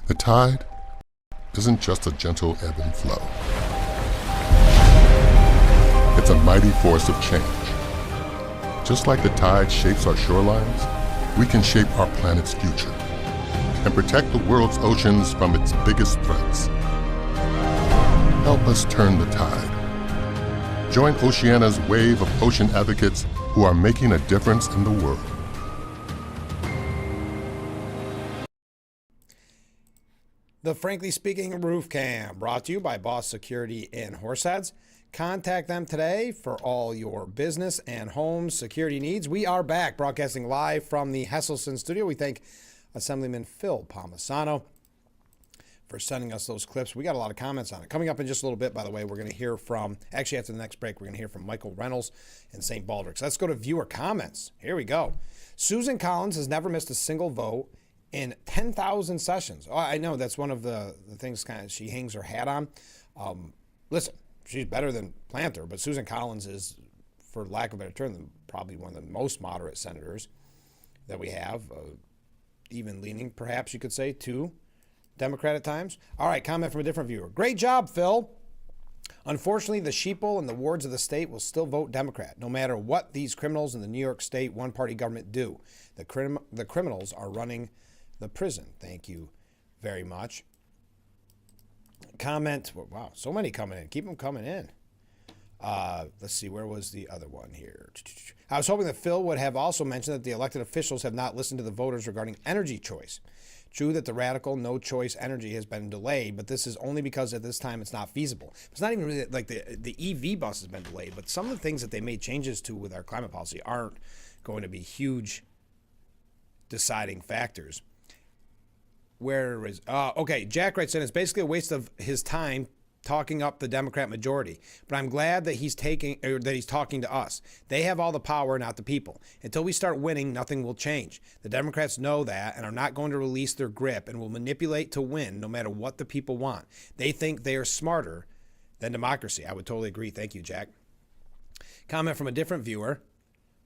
The tide isn't just a gentle ebb and flow. It's a mighty force of change. Just like the tide shapes our shorelines, we can shape our planet's future and protect the world's oceans from its biggest threats. Help us turn the tide. Join Oceania's wave of ocean advocates who are making a difference in the world. The Frankly Speaking Roof Cam, brought to you by Boss Security in Horseheads. Contact them today for all your business and home security needs. We are back, broadcasting live from the Hesselson studio. We thank Assemblyman Phil Palmisano for sending us those clips. We got a lot of comments on it. Coming up in just a little bit, by the way, we're going to hear from, actually after the next break, we're going to hear from Michael Reynolds in St. Baldrick's. Let's go to viewer comments. Here we go. Susan Collins has never missed a single vote in 10,000 sessions. Oh, I know that's one of the things kind of she hangs her hat on. Listen, she's better than Planter, but Susan Collins is, for lack of a better term, probably one of the most moderate senators that we have, even leaning, perhaps you could say, to Democrat at times. All right, comment from a different viewer. Great job, Phil. Unfortunately, the sheeple and the wards of the state will still vote Democrat, no matter what these criminals in the New York State one-party government do. The criminals are running the prison. Thank you very much. Comment. Wow, so many coming in. Keep them coming in. Let's see, where was the other one here? I was hoping that Phil would have also mentioned that the elected officials have not listened to the voters regarding energy choice. True that the radical no-choice energy has been delayed, but this is only because at this time it's not feasible. It's not even really like the EV bus has been delayed, but some of the things that they made changes to with our climate policy aren't going to be huge deciding factors. Where is, okay, Jack writes in, it's basically a waste of his time talking up the Democrat majority, but I'm glad that he's talking to us. They have all the power, not the people. Until we start winning, nothing will change. The Democrats know that and are not going to release their grip and will manipulate to win no matter what the people want. They think they are smarter than democracy. I would totally agree. Thank you, Jack. Comment from a different viewer.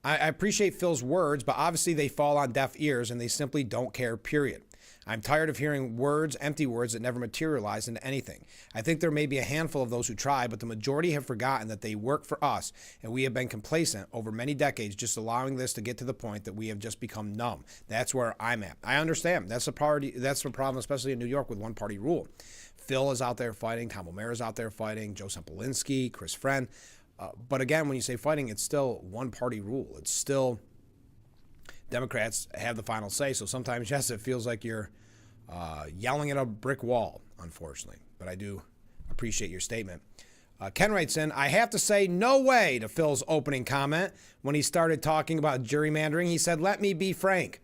I appreciate Phil's words, but obviously they fall on deaf ears and they simply don't care, period. I'm tired of hearing words, empty words that never materialize into anything. I think there may be a handful of those who try, but the majority have forgotten that they work for us, and we have been complacent over many decades, just allowing this to get to the point that we have just become numb. That's where I'm at. I understand. That's the problem, especially in New York with one-party rule. Phil is out there fighting. Tom O'Mara is out there fighting. Joe Sempolinski, Chris Friend. But again, when you say fighting, it's still one-party rule. It's still Democrats have the final say. So sometimes, yes, it feels like you're yelling at a brick wall, unfortunately. But I do appreciate your statement. Ken writes in, I have to say no way to Phil's opening comment. When he started talking about gerrymandering, he said, let me be frank.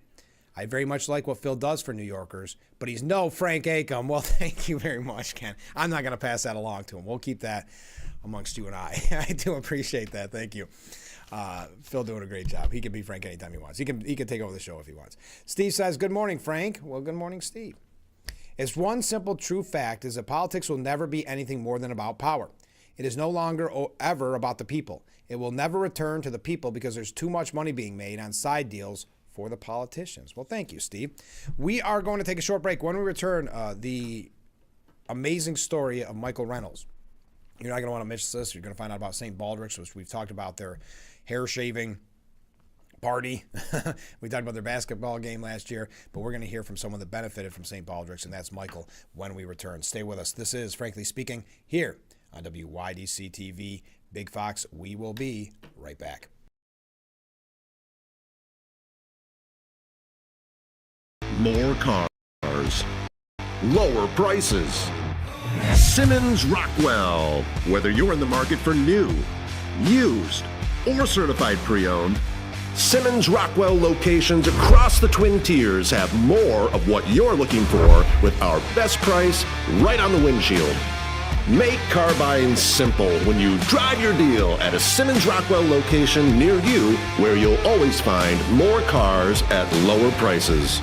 I very much like what Phil does for New Yorkers, but he's no Frank Acom. Well, thank you very much, Ken. I'm not going to pass that along to him. We'll keep that amongst you and I. I do appreciate that. Thank you. Phil doing a great job. He can be Frank anytime he wants. He can take over the show if he wants. Steve says, good morning, Frank. Well, good morning, Steve. It's one simple true fact is that politics will never be anything more than about power. It is no longer ever about the people. It will never return to the people because there's too much money being made on side deals for the politicians. Well, thank you, Steve. We are going to take a short break. When we return, the amazing story of Michael Reynolds. You're not going to want to miss this. You're going to find out about St. Baldrick's, which we've talked about their hair shaving party. We talked about their basketball game last year, but we're going to hear from someone that benefited from St. Baldrick's, and that's Michael when we return. Stay with us. This is Frankly Speaking here on WYDC TV, Big Fox. We will be right back. More cars, lower prices. Simmons Rockwell. Whether you're in the market for new, used, or certified pre-owned, Simmons Rockwell locations across the Twin Tiers have more of what you're looking for with our best price right on the windshield. Make car buying simple when you drive your deal at a Simmons Rockwell location near you, where you'll always find more cars at lower prices.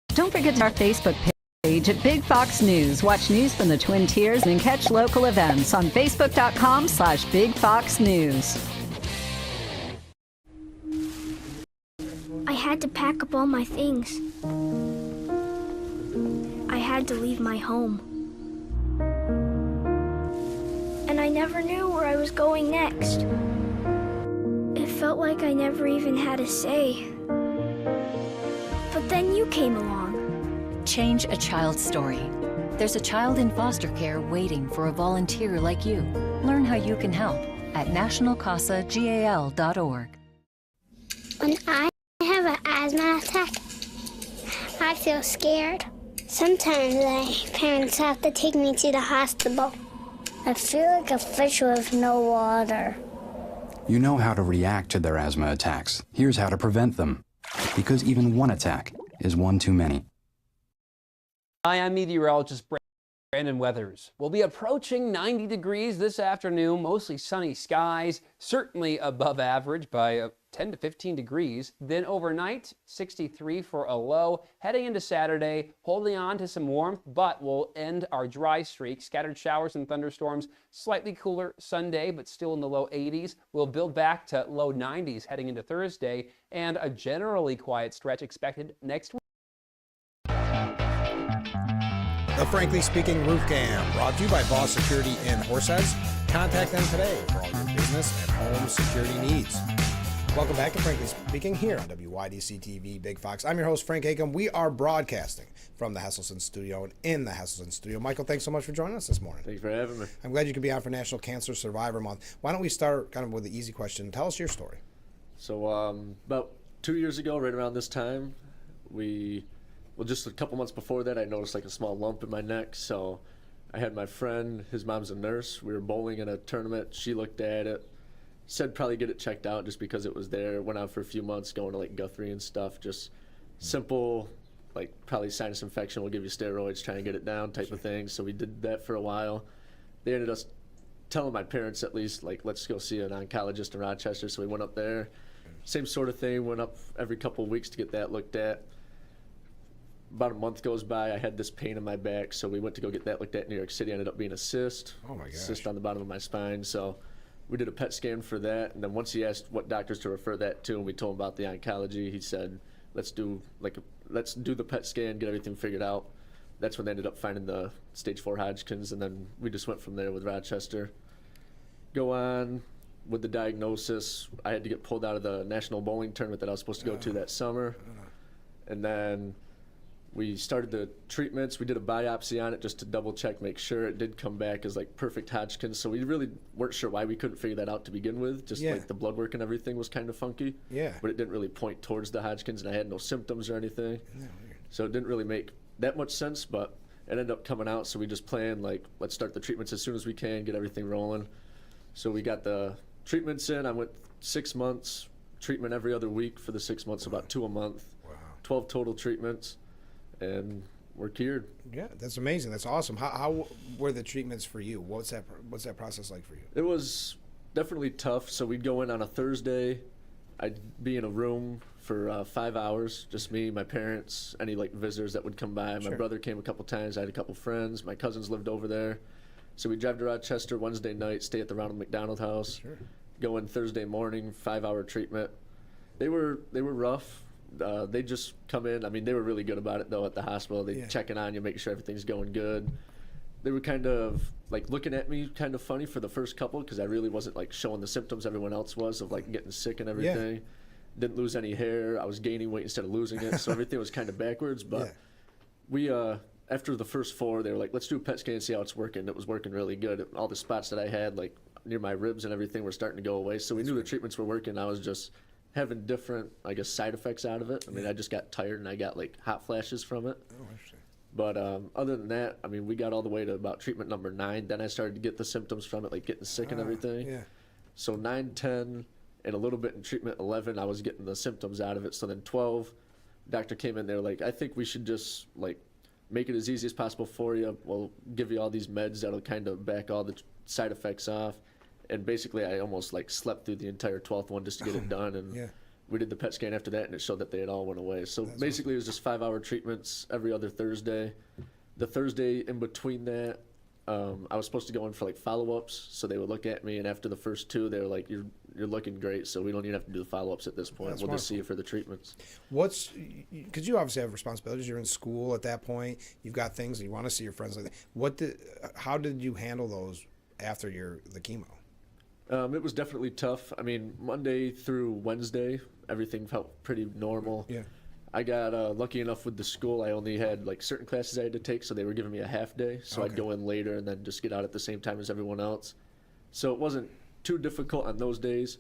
Don't forget our Facebook page at Big Fox News. Watch news from the Twin Tiers and catch local events on Facebook.com/Big Fox News. I had to pack up all my things. I had to leave my home. And I never knew where I was going next. It felt like I never even had a say. But then you came along. Change a child's story. There's a child in foster care waiting for a volunteer like you. Learn how you can help at nationalcasagal.org. When I have an asthma attack, I feel scared. Sometimes my parents have to take me to the hospital. I feel like a fish with no water. You know how to react to their asthma attacks. Here's how to prevent them. Because even one attack is one too many. Hi, I'm meteorologist Brandon Weathers. We'll be approaching 90 degrees this afternoon, mostly sunny skies, certainly above average by 10 to 15 degrees. Then overnight, 63 for a low. Heading into Saturday, holding on to some warmth, but we'll end our dry streak. Scattered showers and thunderstorms, slightly cooler Sunday, but still in the low 80s. We'll build back to low 90s heading into Thursday, and a generally quiet stretch expected next week. The Frankly Speaking Roof Cam, brought to you by Boss Security in Horseheads. Contact them today for all your business and home security needs. Welcome back to Frankly Speaking here on WYDC TV, Big Fox. I'm your host, Frank Akam. We are broadcasting from the Hesselson Studio and in the Hesselson Studio. Michael, thanks so much for joining us this morning. Thanks for having me. I'm glad you could be on for National Cancer Survivor Month. Why don't we start kind of with the easy question. Tell us your story. So about 2 years ago, right around this time, just a couple months before that, I noticed like a small lump in my neck. So I had my friend, his mom's a nurse. We were bowling in a tournament. She looked at it, said probably get it checked out just because it was there. Went out for a few months going to like Guthrie and stuff. Just simple, like probably sinus infection. We'll give you steroids, try and get it down type of thing. So we did that for a while. They ended up telling my parents at least, like, let's go see an oncologist in Rochester. So we went up there. Same sort of thing, went up every couple of weeks to get that looked at. About a month goes by, I had this pain in my back, so we went to go get that looked at in New York City. Ended up being a cyst. Oh my gosh. Cyst on the bottom of my spine. So we did a PET scan for that, and then once he asked what doctors to refer that to, and we told him about the oncology, he said, let's do the PET scan, get everything figured out. That's when they ended up finding the stage 4 Hodgkin's, and then we just went from there with Rochester. Go on with the diagnosis. I had to get pulled out of the national bowling tournament that I was supposed to go to that summer, and then we started the treatments. We did a biopsy on it just to double check, make sure it did come back as like perfect Hodgkin's. So we really weren't sure why we couldn't figure that out to begin with. Just like the blood work and everything was kind of funky. Yeah. But it didn't really point towards the Hodgkin's, and I had no symptoms or anything. So it didn't really make that much sense, but it ended up coming out. So we just planned like, let's start the treatments as soon as we can, get everything rolling. So we got the treatments in. I went 6 months, treatment every other week for the 6 months, about 2 a month. Wow. 12 total treatments. And we're cured. Yeah, that's amazing. That's awesome. How were the treatments for you? What's that process like for you? It was definitely tough. So we'd go in on a Thursday. I'd be in a room for 5 hours, just me, my parents, any like visitors that would come by. My brother came a couple times. I had a couple friends. My cousins lived over there. So we drive to Rochester Wednesday night, stay at the Ronald McDonald House, go in Thursday morning, 5-hour treatment. They were rough. They just come in. I mean, they were really good about it though at the hospital. They checking on you, making sure everything's going good. They were kind of like looking at me kind of funny for the first couple because I really wasn't like showing the symptoms everyone else was of like getting sick and everything. Didn't lose any hair. I was gaining weight instead of losing it, so everything was kind of backwards. But we after the first 4, they were like, let's do a PET scan and see how it's working. It was working really good. All the spots that I had like near my ribs and everything were starting to go away. So we knew the treatments were working. I was just having different, I guess, side effects out of it. I mean, I just got tired and I got like hot flashes from it. Oh, interesting. But other than that, I mean, we got all the way to about treatment number 9. Then I started to get the symptoms from it, like getting sick and everything. Yeah. So 9, 10, and a little bit in treatment 11, I was getting the symptoms out of it. So then 12, doctor came in there like, I think we should just like make it as easy as possible for you. We'll give you all these meds that'll kind of back all the side effects off. And basically, I almost like slept through the entire 12th one just to get it done. And we did the PET scan after that, and it showed that they had all went away. So basically, it was just 5-hour treatments every other Thursday. The Thursday in between that, I was supposed to go in for like follow-ups. So they would look at me, and after the first 2, they were like, "You're looking great, so we don't even have to do the follow-ups at this point. We'll just see you for the treatments." Because you obviously have responsibilities. You're in school at that point. You've got things and you want to see your friends like that. How did you handle those after the chemo? It was definitely tough. I mean, Monday through Wednesday, everything felt pretty normal. Yeah. I got lucky enough with the school. I only had like certain classes I had to take, so they were giving me a half day. So I'd go in later and then just get out at the same time as everyone else. So it wasn't too difficult on those days.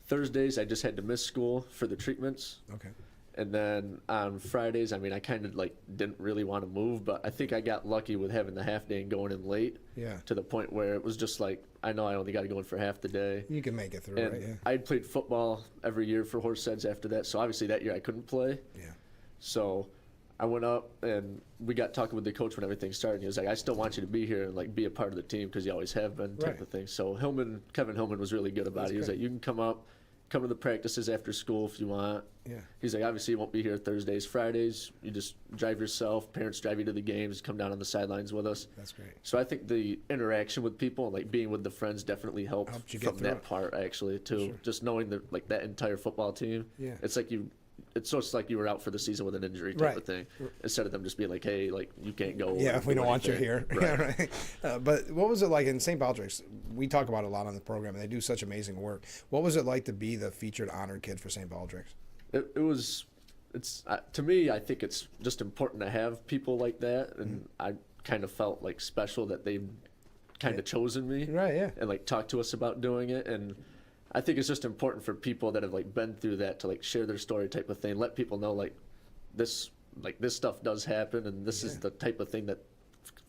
Thursdays, I just had to miss school for the treatments. Okay. And then on Fridays, I mean, I kind of like didn't really want to move, but I think I got lucky with having the half day and going in late. Yeah. To the point where it was just like, I know I only got to go in for half the day. You can make it through, and right? Yeah. I'd played football every year for Horseheads after that, so obviously that year I couldn't play. Yeah. So I went up and we got talking with the coach when everything started. He was like, I still want you to be here and like be a part of the team because you always have been, type of thing. So Kevin Hillman was really good about it. He was like, you can come to the practices after school if you want. Yeah. He's like, obviously you won't be here Thursdays, Fridays. You just drive yourself. Parents drive you to the games. Come down on the sidelines with us. That's great. So I think the interaction with people and like being with the friends definitely helped you get from through that it. part actually too. Sure. Just knowing that like that entire football team. Yeah. It's just like you were out for the season with an injury type of thing, instead of them just being like, hey, like you can't go. Yeah, we don't want you anything. here. Right. Yeah, right. But what was it like in St. Baldrick's? We talk about it a lot on the program, and they do such amazing work. What was it like to be the featured honored kid for St. Baldrick's? It's to me, I think it's just important to have people like that, and I kind of felt like special that they've kind of chosen me, right? Yeah, and like talked to us about doing it, and I think it's just important for people that have like been through that to like share their story type of thing, let people know like this stuff does happen, and this is the type of thing that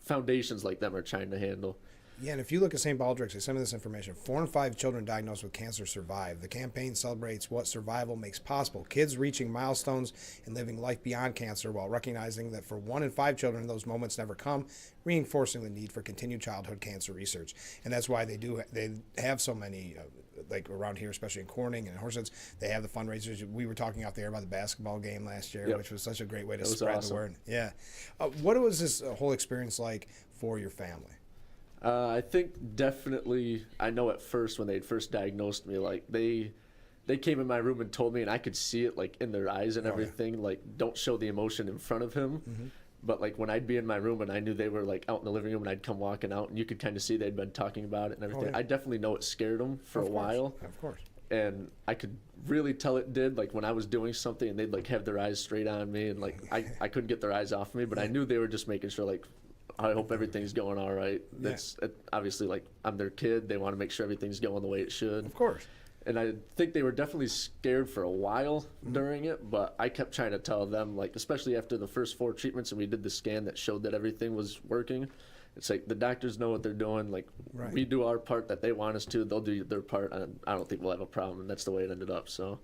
foundations like them are trying to handle. Yeah, and if you look at St. Baldrick's, some of this information, 4 in 5 children diagnosed with cancer survive. The campaign celebrates what survival makes possible. Kids reaching milestones and living life beyond cancer while recognizing that for 1 in 5 children, those moments never come, reinforcing the need for continued childhood cancer research. And that's why they have so many, like around here, especially in Corning and Horseheads, they have the fundraisers. We were talking out there about the basketball game last year, which was such a great way to spread the word. Yeah. What was this whole experience like for your family? I think definitely, I know at first when they had first diagnosed me, like they came in my room and told me, and I could see it like in their eyes and everything, like don't show the emotion in front of him. Mm-hmm. But like when I'd be in my room and I knew they were like out in the living room and I'd come walking out and you could kind of see they'd been talking about it and everything. I definitely know it scared them for a while. Of course. And I could really tell it did, like when I was doing something and they'd like have their eyes straight on me and like I couldn't get their eyes off me, but I knew they were just making sure like, I hope everything's going all right. That's obviously like I'm their kid. They want to make sure everything's going the way it should. Of course. And I think they were definitely scared for a while during it, but I kept trying to tell them, like, especially after the first 4 treatments and we did the scan that showed that everything was working. It's like the doctors know what they're doing. Like we do our part that they want us to. They'll do their part, and I don't think we'll have a problem. And that's the way it ended up. So.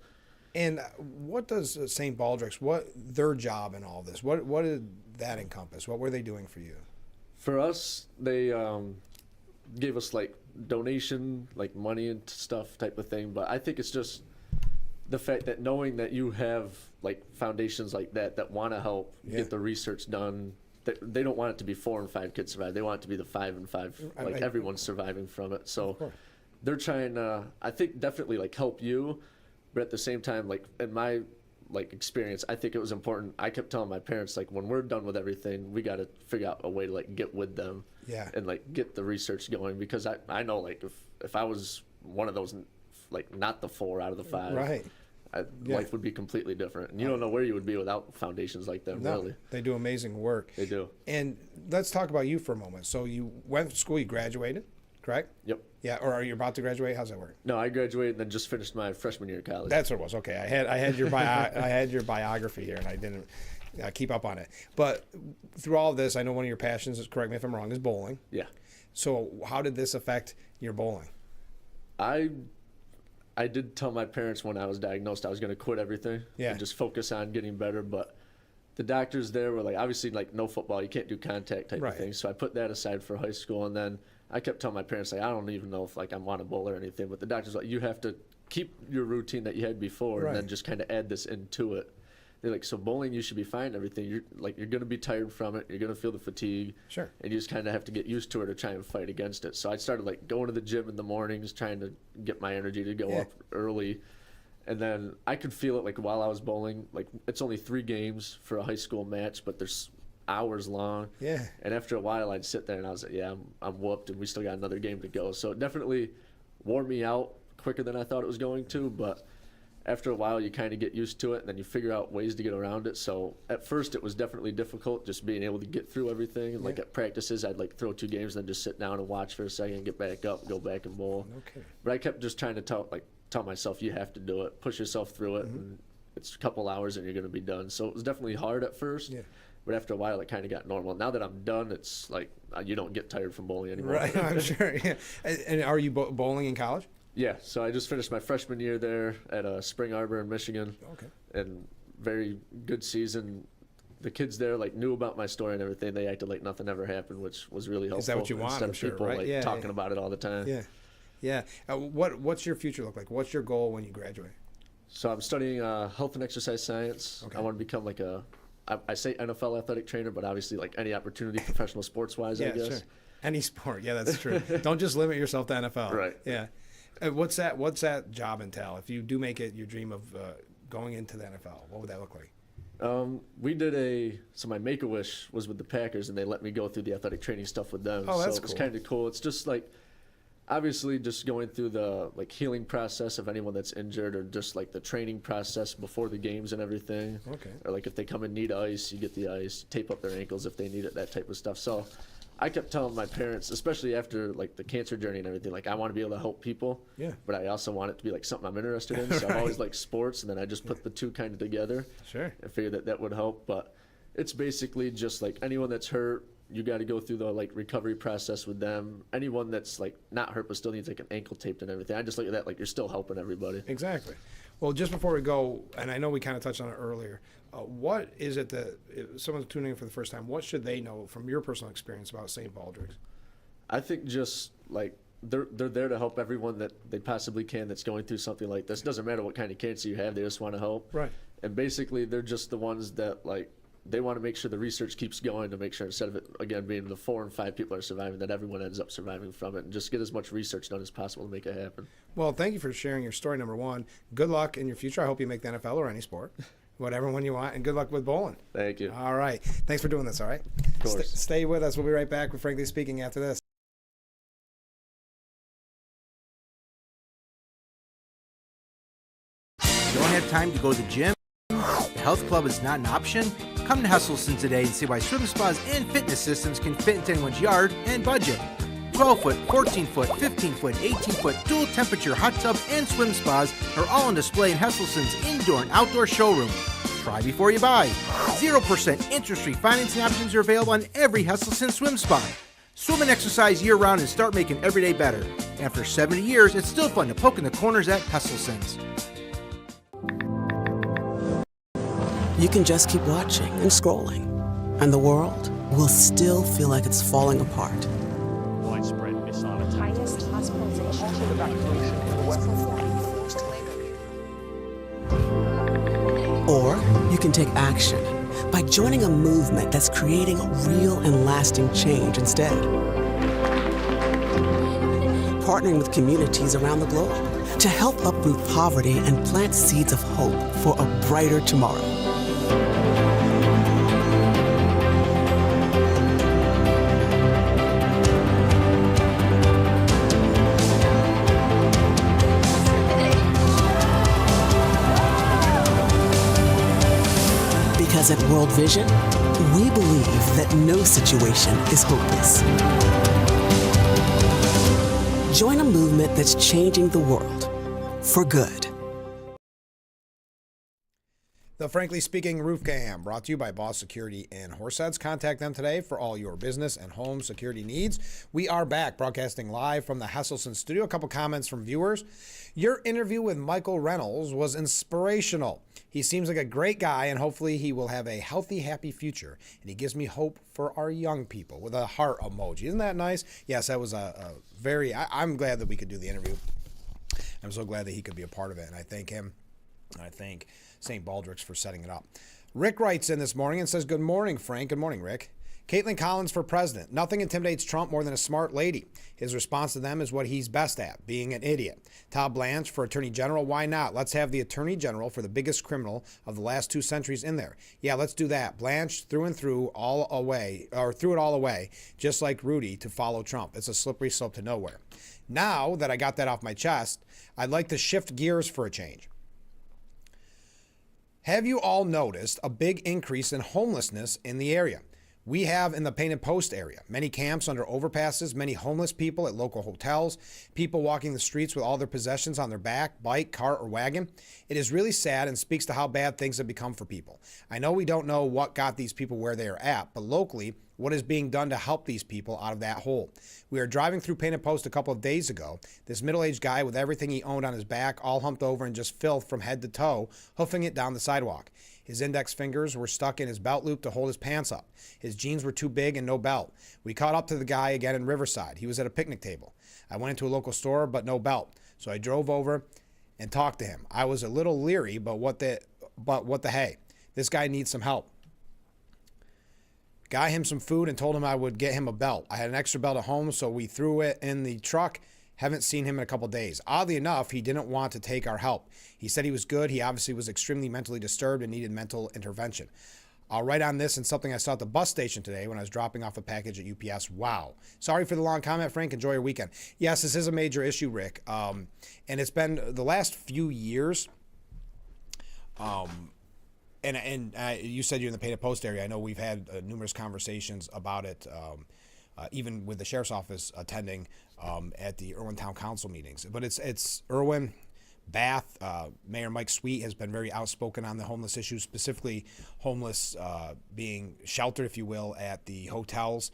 And what does St. Baldrick's, their job in all this? What did that encompass? What were they doing for you? For us, they gave us like donation, like money and stuff type of thing. But I think it's just the fact that knowing that you have like foundations like that want to help get the research done they don't want it to be 4 and 5 kids survive. They want it to be the 5 and 5, like everyone's surviving from it. So they're trying to, I think, definitely like help you, but at the same time, like in my like experience, I think it was important. I kept telling my parents, like, when we're done with everything, we got to figure out a way to like get with them, and like get the research going, because I know like if I was one of those, like not the 4 out of the 5, life would be completely different, and you don't know where you would be without foundations like them. Really, they do amazing work. They do. And let's talk about you for a moment. So you went to school, you graduated, correct? Yep. Yeah, or are you about to graduate? How's that work? No, I graduated and then just finished my freshman year of college. That's what it was. Okay, I had your I had your biography here, and I didn't keep up on it. But through all of this, I know one of your passions, is, correct me if I'm wrong, is bowling. Yeah. So how did this affect your bowling? I did tell my parents when I was diagnosed I was going to quit everything and just focus on getting better, but the doctors there were like, obviously, like, no football, you can't do contact type of thing. So I put that aside for high school, and then I kept telling my parents, like, I don't even know if like I want to bowl or anything, but the doctors were like, you have to keep your routine that you had before and then just kind of add this into it. They're like, so bowling, you should be fine, everything. You're going to be tired from it. You're going to feel the fatigue. Sure. And you just kind of have to get used to it or try and fight against it. So I started like going to the gym in the mornings, trying to get my energy to go up early. And then I could feel it like while I was bowling. Like, it's only 3 games for a high school match, but there's hours long. Yeah. And after a while, I'd sit there and I was like, yeah, I'm whooped, and we still got another game to go. So it definitely wore me out quicker than I thought it was going to, but after a while, you kind of get used to it, and then you figure out ways to get around it. So at first, it was definitely difficult, just being able to get through everything. And like at practices, I'd like throw 2 games, and then just sit down and watch for a second, get back up, go back and bowl. Okay. But I kept just trying to tell myself, you have to do it, push yourself through it, and it's a couple hours and you're going to be done. So it was definitely hard at first, but after a while, it kind of got normal. Now that I'm done, it's like you don't get tired from bowling anymore. Right, I'm sure. Yeah. And are you bowling in college? Yeah, so I just finished my freshman year there at Spring Arbor in Michigan. Okay. And very good season. The kids there like knew about my story and everything. They acted like nothing ever happened, which was really helpful. Is that what you want? Instead I'm of sure, people right? like talking about it all the time. Yeah, yeah. What's your future look like? What's your goal when you graduate? So I'm studying health and exercise science. Okay. I want to become like I say NFL athletic trainer, but obviously like any opportunity professional sports wise, I guess. Sure. Any sport, yeah, that's true. Don't just limit yourself to NFL. Right. Yeah. What's that job entail? If you do make it your dream of going into the NFL, what would that look like? We did so my Make-A-Wish was with the Packers, and they let me go through the athletic training stuff with them. Oh, that's so it was cool. kind of cool. It's just like, obviously just going through the like healing process of anyone that's injured, or just like the training process before the games and everything. Okay. Or like if they come and need ice, you get the ice, tape up their ankles if they need it, that type of stuff. So I kept telling my parents, especially after like the cancer journey and everything, like I want to be able to help people, but I also want it to be like something I'm interested in. So I've always liked sports, and then I just put the two kind of together. Sure. And figured that would help. But it's basically just like anyone that's hurt, you got to go through the like recovery process with them. Anyone that's like not hurt but still needs like an ankle taped and everything, I just look at that like you're still helping everybody. Exactly. Well, just before we go, and I know we kind of touched on it earlier, what is it that, if someone's tuning in for the first time, what should they know from your personal experience about St. Baldrick's? I think just like they're there to help everyone that they possibly can that's going through something like this. Doesn't matter what kind of cancer you have, they just want to help. Right. And basically they're just the ones that like, they want to make sure the research keeps going, to make sure instead of it, again, being the 4 and 5 people are surviving, that everyone ends up surviving from it, and just get as much research done as possible to make it happen. Well, thank you for sharing your story, number one. Good luck in your future. I hope you make the NFL or any sport, whatever one you want, and good luck with bowling. Thank you. All right. Thanks for doing this, all right? Of course. Stay with us. We'll be right back with Frankly Speaking after this. You don't have time to go to the gym? The health club is not an option? Come to Hesselson today and see why swim spas and fitness systems can fit into anyone's yard and budget. 12-foot, 14-foot, 15-foot, 18-foot dual temperature hot tub and swim spas are all on display in Hesselson's indoor and outdoor showroom. Try before you buy. 0% interest-free financing options are available on every Hesselson swim spa. Swim and exercise year-round and start making every day better. After 70 years, it's still fun to poke in the corners at Hesselson's. You can just keep watching and scrolling, and the world will still feel like it's falling apart. Widespread missile attack. Highest hospitalization. Evacuation in the West. Or you can take action, by joining a movement that's creating real and lasting change instead. Partnering with communities around the globe to help uproot poverty and plant seeds of hope for a brighter tomorrow. Because at World Vision, we believe that no situation is hopeless. Join a movement that's changing the world for good. The Frankly Speaking Roof Cam, brought to you by Boss Security in Horseheads. Contact them today for all your business and home security needs. We are back broadcasting live from the Hesselson studio. A couple comments from viewers. Your interview with Michael Reynolds was inspirational. He seems like a great guy, and hopefully he will have a healthy, happy future. And he gives me hope for our young people, with a heart emoji. Isn't that nice? Yes, that was a very, I'm glad that we could do the interview. I'm so glad that he could be a part of it, and I thank him. I thank St. Baldrick's for setting it up. Rick writes in this morning and says, good morning, Frank. Good morning, Rick. Caitlin Collins for president. Nothing intimidates Trump more than a smart lady. His response to them is what he's best at, being an idiot. Todd Blanche for attorney general. Why not? Let's have the attorney general for the biggest criminal of the last 2 centuries in there. Yeah, let's do that. Blanche threw it all away, just like Rudy to follow Trump. It's a slippery slope to nowhere. Now that I got that off my chest, I'd like to shift gears for a change. Have you all noticed a big increase in homelessness in the area? We have in the Painted Post area, many camps under overpasses, many homeless people at local hotels, people walking the streets with all their possessions on their back, bike, cart, or wagon. It is really sad and speaks to how bad things have become for people. I know we don't know what got these people where they are at, but locally, what is being done to help these people out of that hole? We were driving through Painted Post a couple of days ago. This middle-aged guy with everything he owned on his back, all humped over and just filth from head to toe, hoofing it down the sidewalk. His index fingers were stuck in his belt loop to hold his pants up. His jeans were too big and no belt. We caught up to the guy again in Riverside. He was at a picnic table. I went into a local store, but no belt. So I drove over and talked to him. I was a little leery, but what the hey? This guy needs some help. Got him some food and told him I would get him a belt. I had an extra belt at home, so we threw it in the truck. Haven't seen him in a couple days. Oddly enough, he didn't want to take our help. He said he was good. He obviously was extremely mentally disturbed and needed mental intervention. I'll write on this and something I saw at the bus station today when I was dropping off a package at UPS. Wow. Sorry for the long comment, Frank. Enjoy your weekend. Yes, this is a major issue, Rick. And it's been the last few years. And you said you're in the Painted Post area. I know we've had numerous conversations about it, even with the sheriff's office attending at the Irwin Town Council meetings. But it's Irwin, Bath, Mayor Mike Sweet has been very outspoken on the homeless issue, specifically homeless being sheltered, if you will, at the hotels.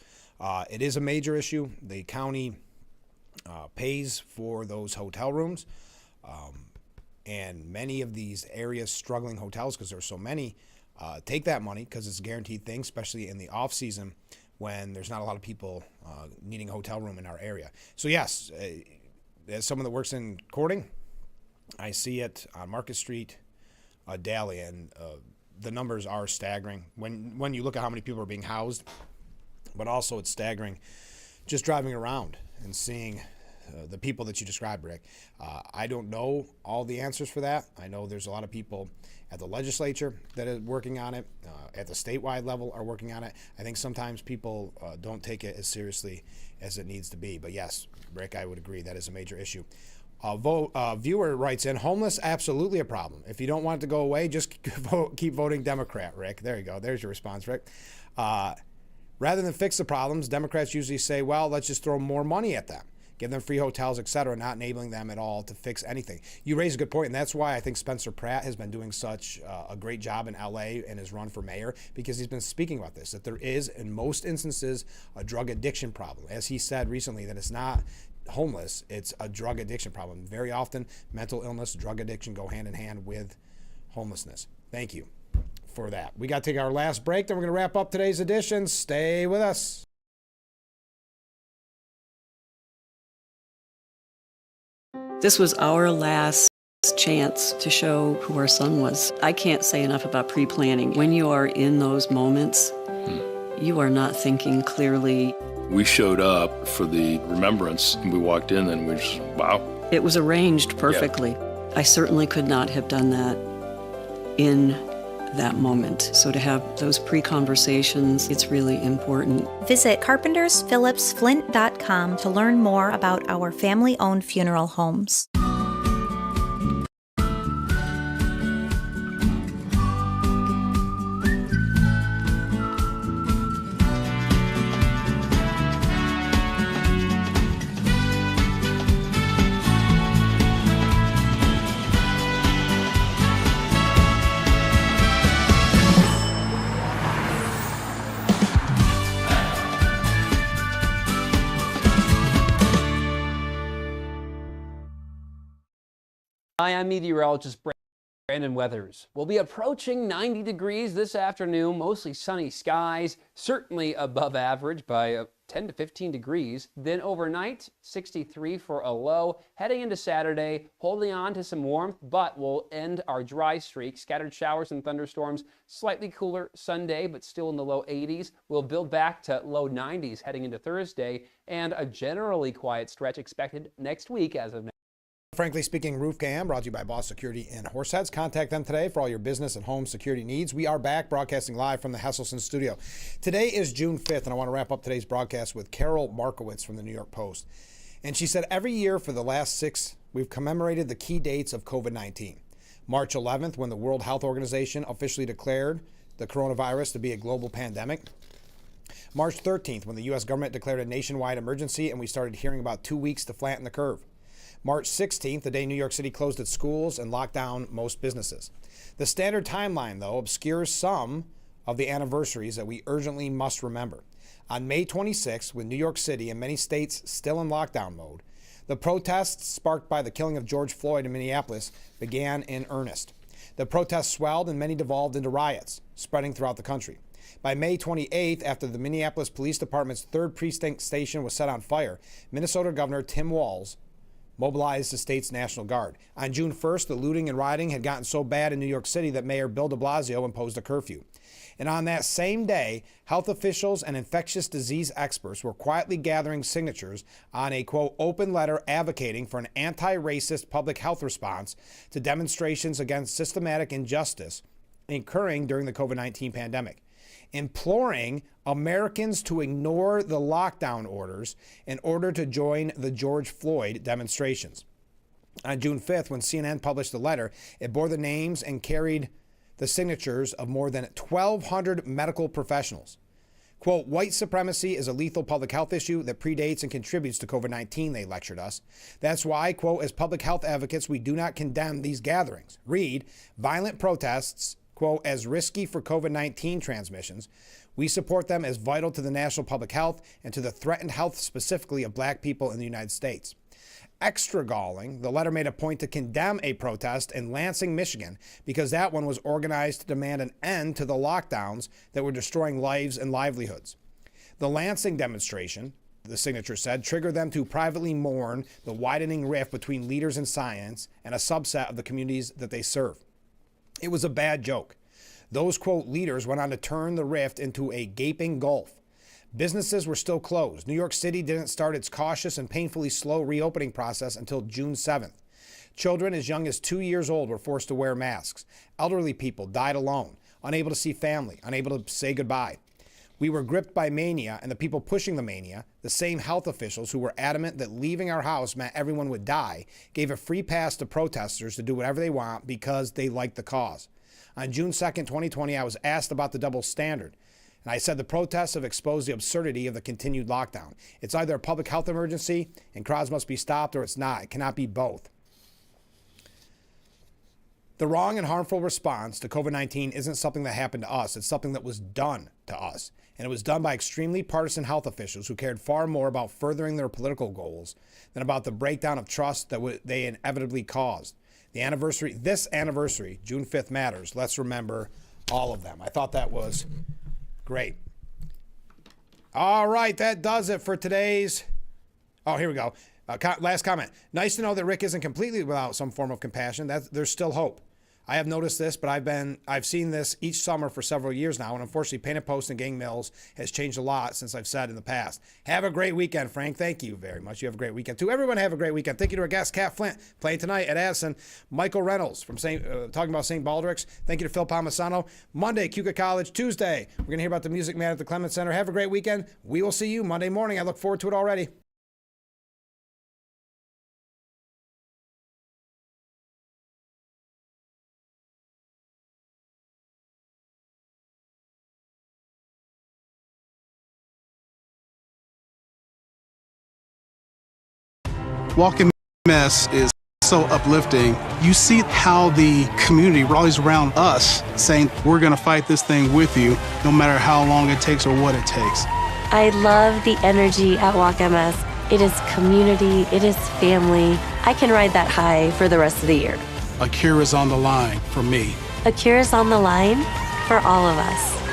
It is a major issue. The county pays for those hotel rooms. And many of these areas, struggling hotels, because there are so many, take that money because it's a guaranteed thing, especially in the off season when there's not a lot of people needing a hotel room in our area. So yes, as someone that works in courting, I see it on Market Street daily, and the numbers are staggering when you look at how many people are being housed, but also it's staggering just driving around and seeing the people that you described, Rick. I don't know all the answers for that. I know there's a lot of people at the legislature that are working on it, at the statewide level are working on it. I think sometimes people don't take it as seriously as it needs to be. But yes, Rick, I would agree that is a major issue. Viewer writes in, homeless, absolutely a problem. If you don't want it to go away, just keep voting Democrat, Rick. There you go. There's your response, Rick. Rather than fix the problems, Democrats usually say, well, let's just throw more money at them. Give them free hotels, etc., not enabling them at all to fix anything. You raise a good point, and that's why I think Spencer Pratt has been doing such a great job in L.A. in his run for mayor, because he's been speaking about this, that there is, in most instances, a drug addiction problem. As he said recently, that it's not homeless, it's a drug addiction problem. Very often, mental illness, drug addiction go hand in hand with homelessness. Thank you for that. We got to take our last break, then we're going to wrap up today's edition. Stay with us. This was our last chance to show who our son was. I can't say enough about pre-planning. When you are in those moments, you are not thinking clearly. We showed up for the remembrance, and we walked in and we just, wow. It was arranged perfectly. Yeah. I certainly could not have done that in that moment. So to have those pre-conversations, it's really important. Visit carpentersphillipsflint.com to learn more about our family-owned funeral homes. Hi, I'm meteorologist Brandon Weathers. We'll be approaching 90 degrees this afternoon, mostly sunny skies, certainly above average by 10 to 15 degrees. Then overnight, 63 for a low. Heading into Saturday, holding on to some warmth, but we'll end our dry streak. Scattered showers and thunderstorms, slightly cooler Sunday, but still in the low 80s. We'll build back to low 90s heading into Thursday, and a generally quiet stretch expected next week as of now. Frankly Speaking Roof Cam, brought to you by Boss Security in Horseheads. Contact them today for all your business and home security needs. We are back broadcasting live from the Hesselson studio. Today is June 5th, and I want to wrap up today's broadcast with Carol Markowitz from the New York Post. And she said, every year for the last 6, we've commemorated the key dates of COVID-19. March 11th, when the World Health Organization officially declared the coronavirus to be a global pandemic. March 13th, when the U.S. government declared a nationwide emergency and we started hearing about 2 weeks to flatten the curve. March 16th, the day New York City closed its schools and locked down most businesses. The standard timeline, though, obscures some of the anniversaries that we urgently must remember. On May 26th, with New York City and many states still in lockdown mode, the protests sparked by the killing of George Floyd in Minneapolis began in earnest. The protests swelled and many devolved into riots, spreading throughout the country. By May 28th, after the Minneapolis Police Department's 3rd precinct station was set on fire, Minnesota Governor Tim Walz mobilized the state's National Guard. On June 1st, the looting and rioting had gotten so bad in New York City that Mayor Bill de Blasio imposed a curfew. And on that same day, health officials and infectious disease experts were quietly gathering signatures on a, quote, open letter advocating for an anti-racist public health response to demonstrations against systematic injustice occurring during the COVID-19 pandemic, imploring Americans to ignore the lockdown orders in order to join the George Floyd demonstrations. On June 5th, when CNN published the letter, it bore the names and carried the signatures of more than 1,200 medical professionals. Quote, white supremacy is a lethal public health issue that predates and contributes to COVID-19, they lectured us. That's why, quote, as public health advocates, we do not condemn these gatherings. Read, violent protests, quote, as risky for COVID-19 transmissions. We support them as vital to the national public health and to the threatened health specifically of black people in the United States. Extra galling, the letter made a point to condemn a protest in Lansing, Michigan, because that one was organized to demand an end to the lockdowns that were destroying lives and livelihoods. The Lansing demonstration, the signature said, triggered them to privately mourn the widening rift between leaders in science and a subset of the communities that they serve. It was a bad joke. Those, quote, leaders went on to turn the rift into a gaping gulf. Businesses were still closed. New York City didn't start its cautious and painfully slow reopening process until June 7th. Children as young as 2 years old were forced to wear masks. Elderly people died alone, unable to see family, unable to say goodbye. We were gripped by mania, and the people pushing the mania, the same health officials who were adamant that leaving our house meant everyone would die, gave a free pass to protesters to do whatever they want because they liked the cause. On June 2nd, 2020, I was asked about the double standard, and I said the protests have exposed the absurdity of the continued lockdown. It's either a public health emergency and crowds must be stopped, or it's not. It cannot be both. The wrong and harmful response to COVID-19 isn't something that happened to us. It's something that was done to us. And it was done by extremely partisan health officials who cared far more about furthering their political goals than about the breakdown of trust that they inevitably caused. This anniversary, June 5th, matters. Let's remember all of them. I thought that was great. All right, that does it for today's. Oh, here we go. Last comment. Nice to know that Rick isn't completely without some form of compassion. There's still hope. I have noticed this, but I've seen this each summer for several years now, and unfortunately, Painted Post and Gang Mills has changed a lot since I've said in the past. Have a great weekend, Frank. Thank you very much. You have a great weekend too. Everyone have a great weekend. Thank you to our guest, Kat Flint, playing tonight at Addison. Michael Reynolds from talking about St. Baldrick's. Thank you to Phil Palmisano. Monday, Keuka College. Tuesday, we're gonna hear about the Music Man at the Clements Center. Have a great weekend. We will see you Monday morning. I look forward to it already. Walk in Mess is so uplifting. You see how the community rallies around us, saying we're going to fight this thing with you, no matter how long it takes or what it takes. I love the energy at Walk MS. It is community, it is family. I can ride that high for the rest of the year. A cure is on the line for me. A cure is on the line for all of us.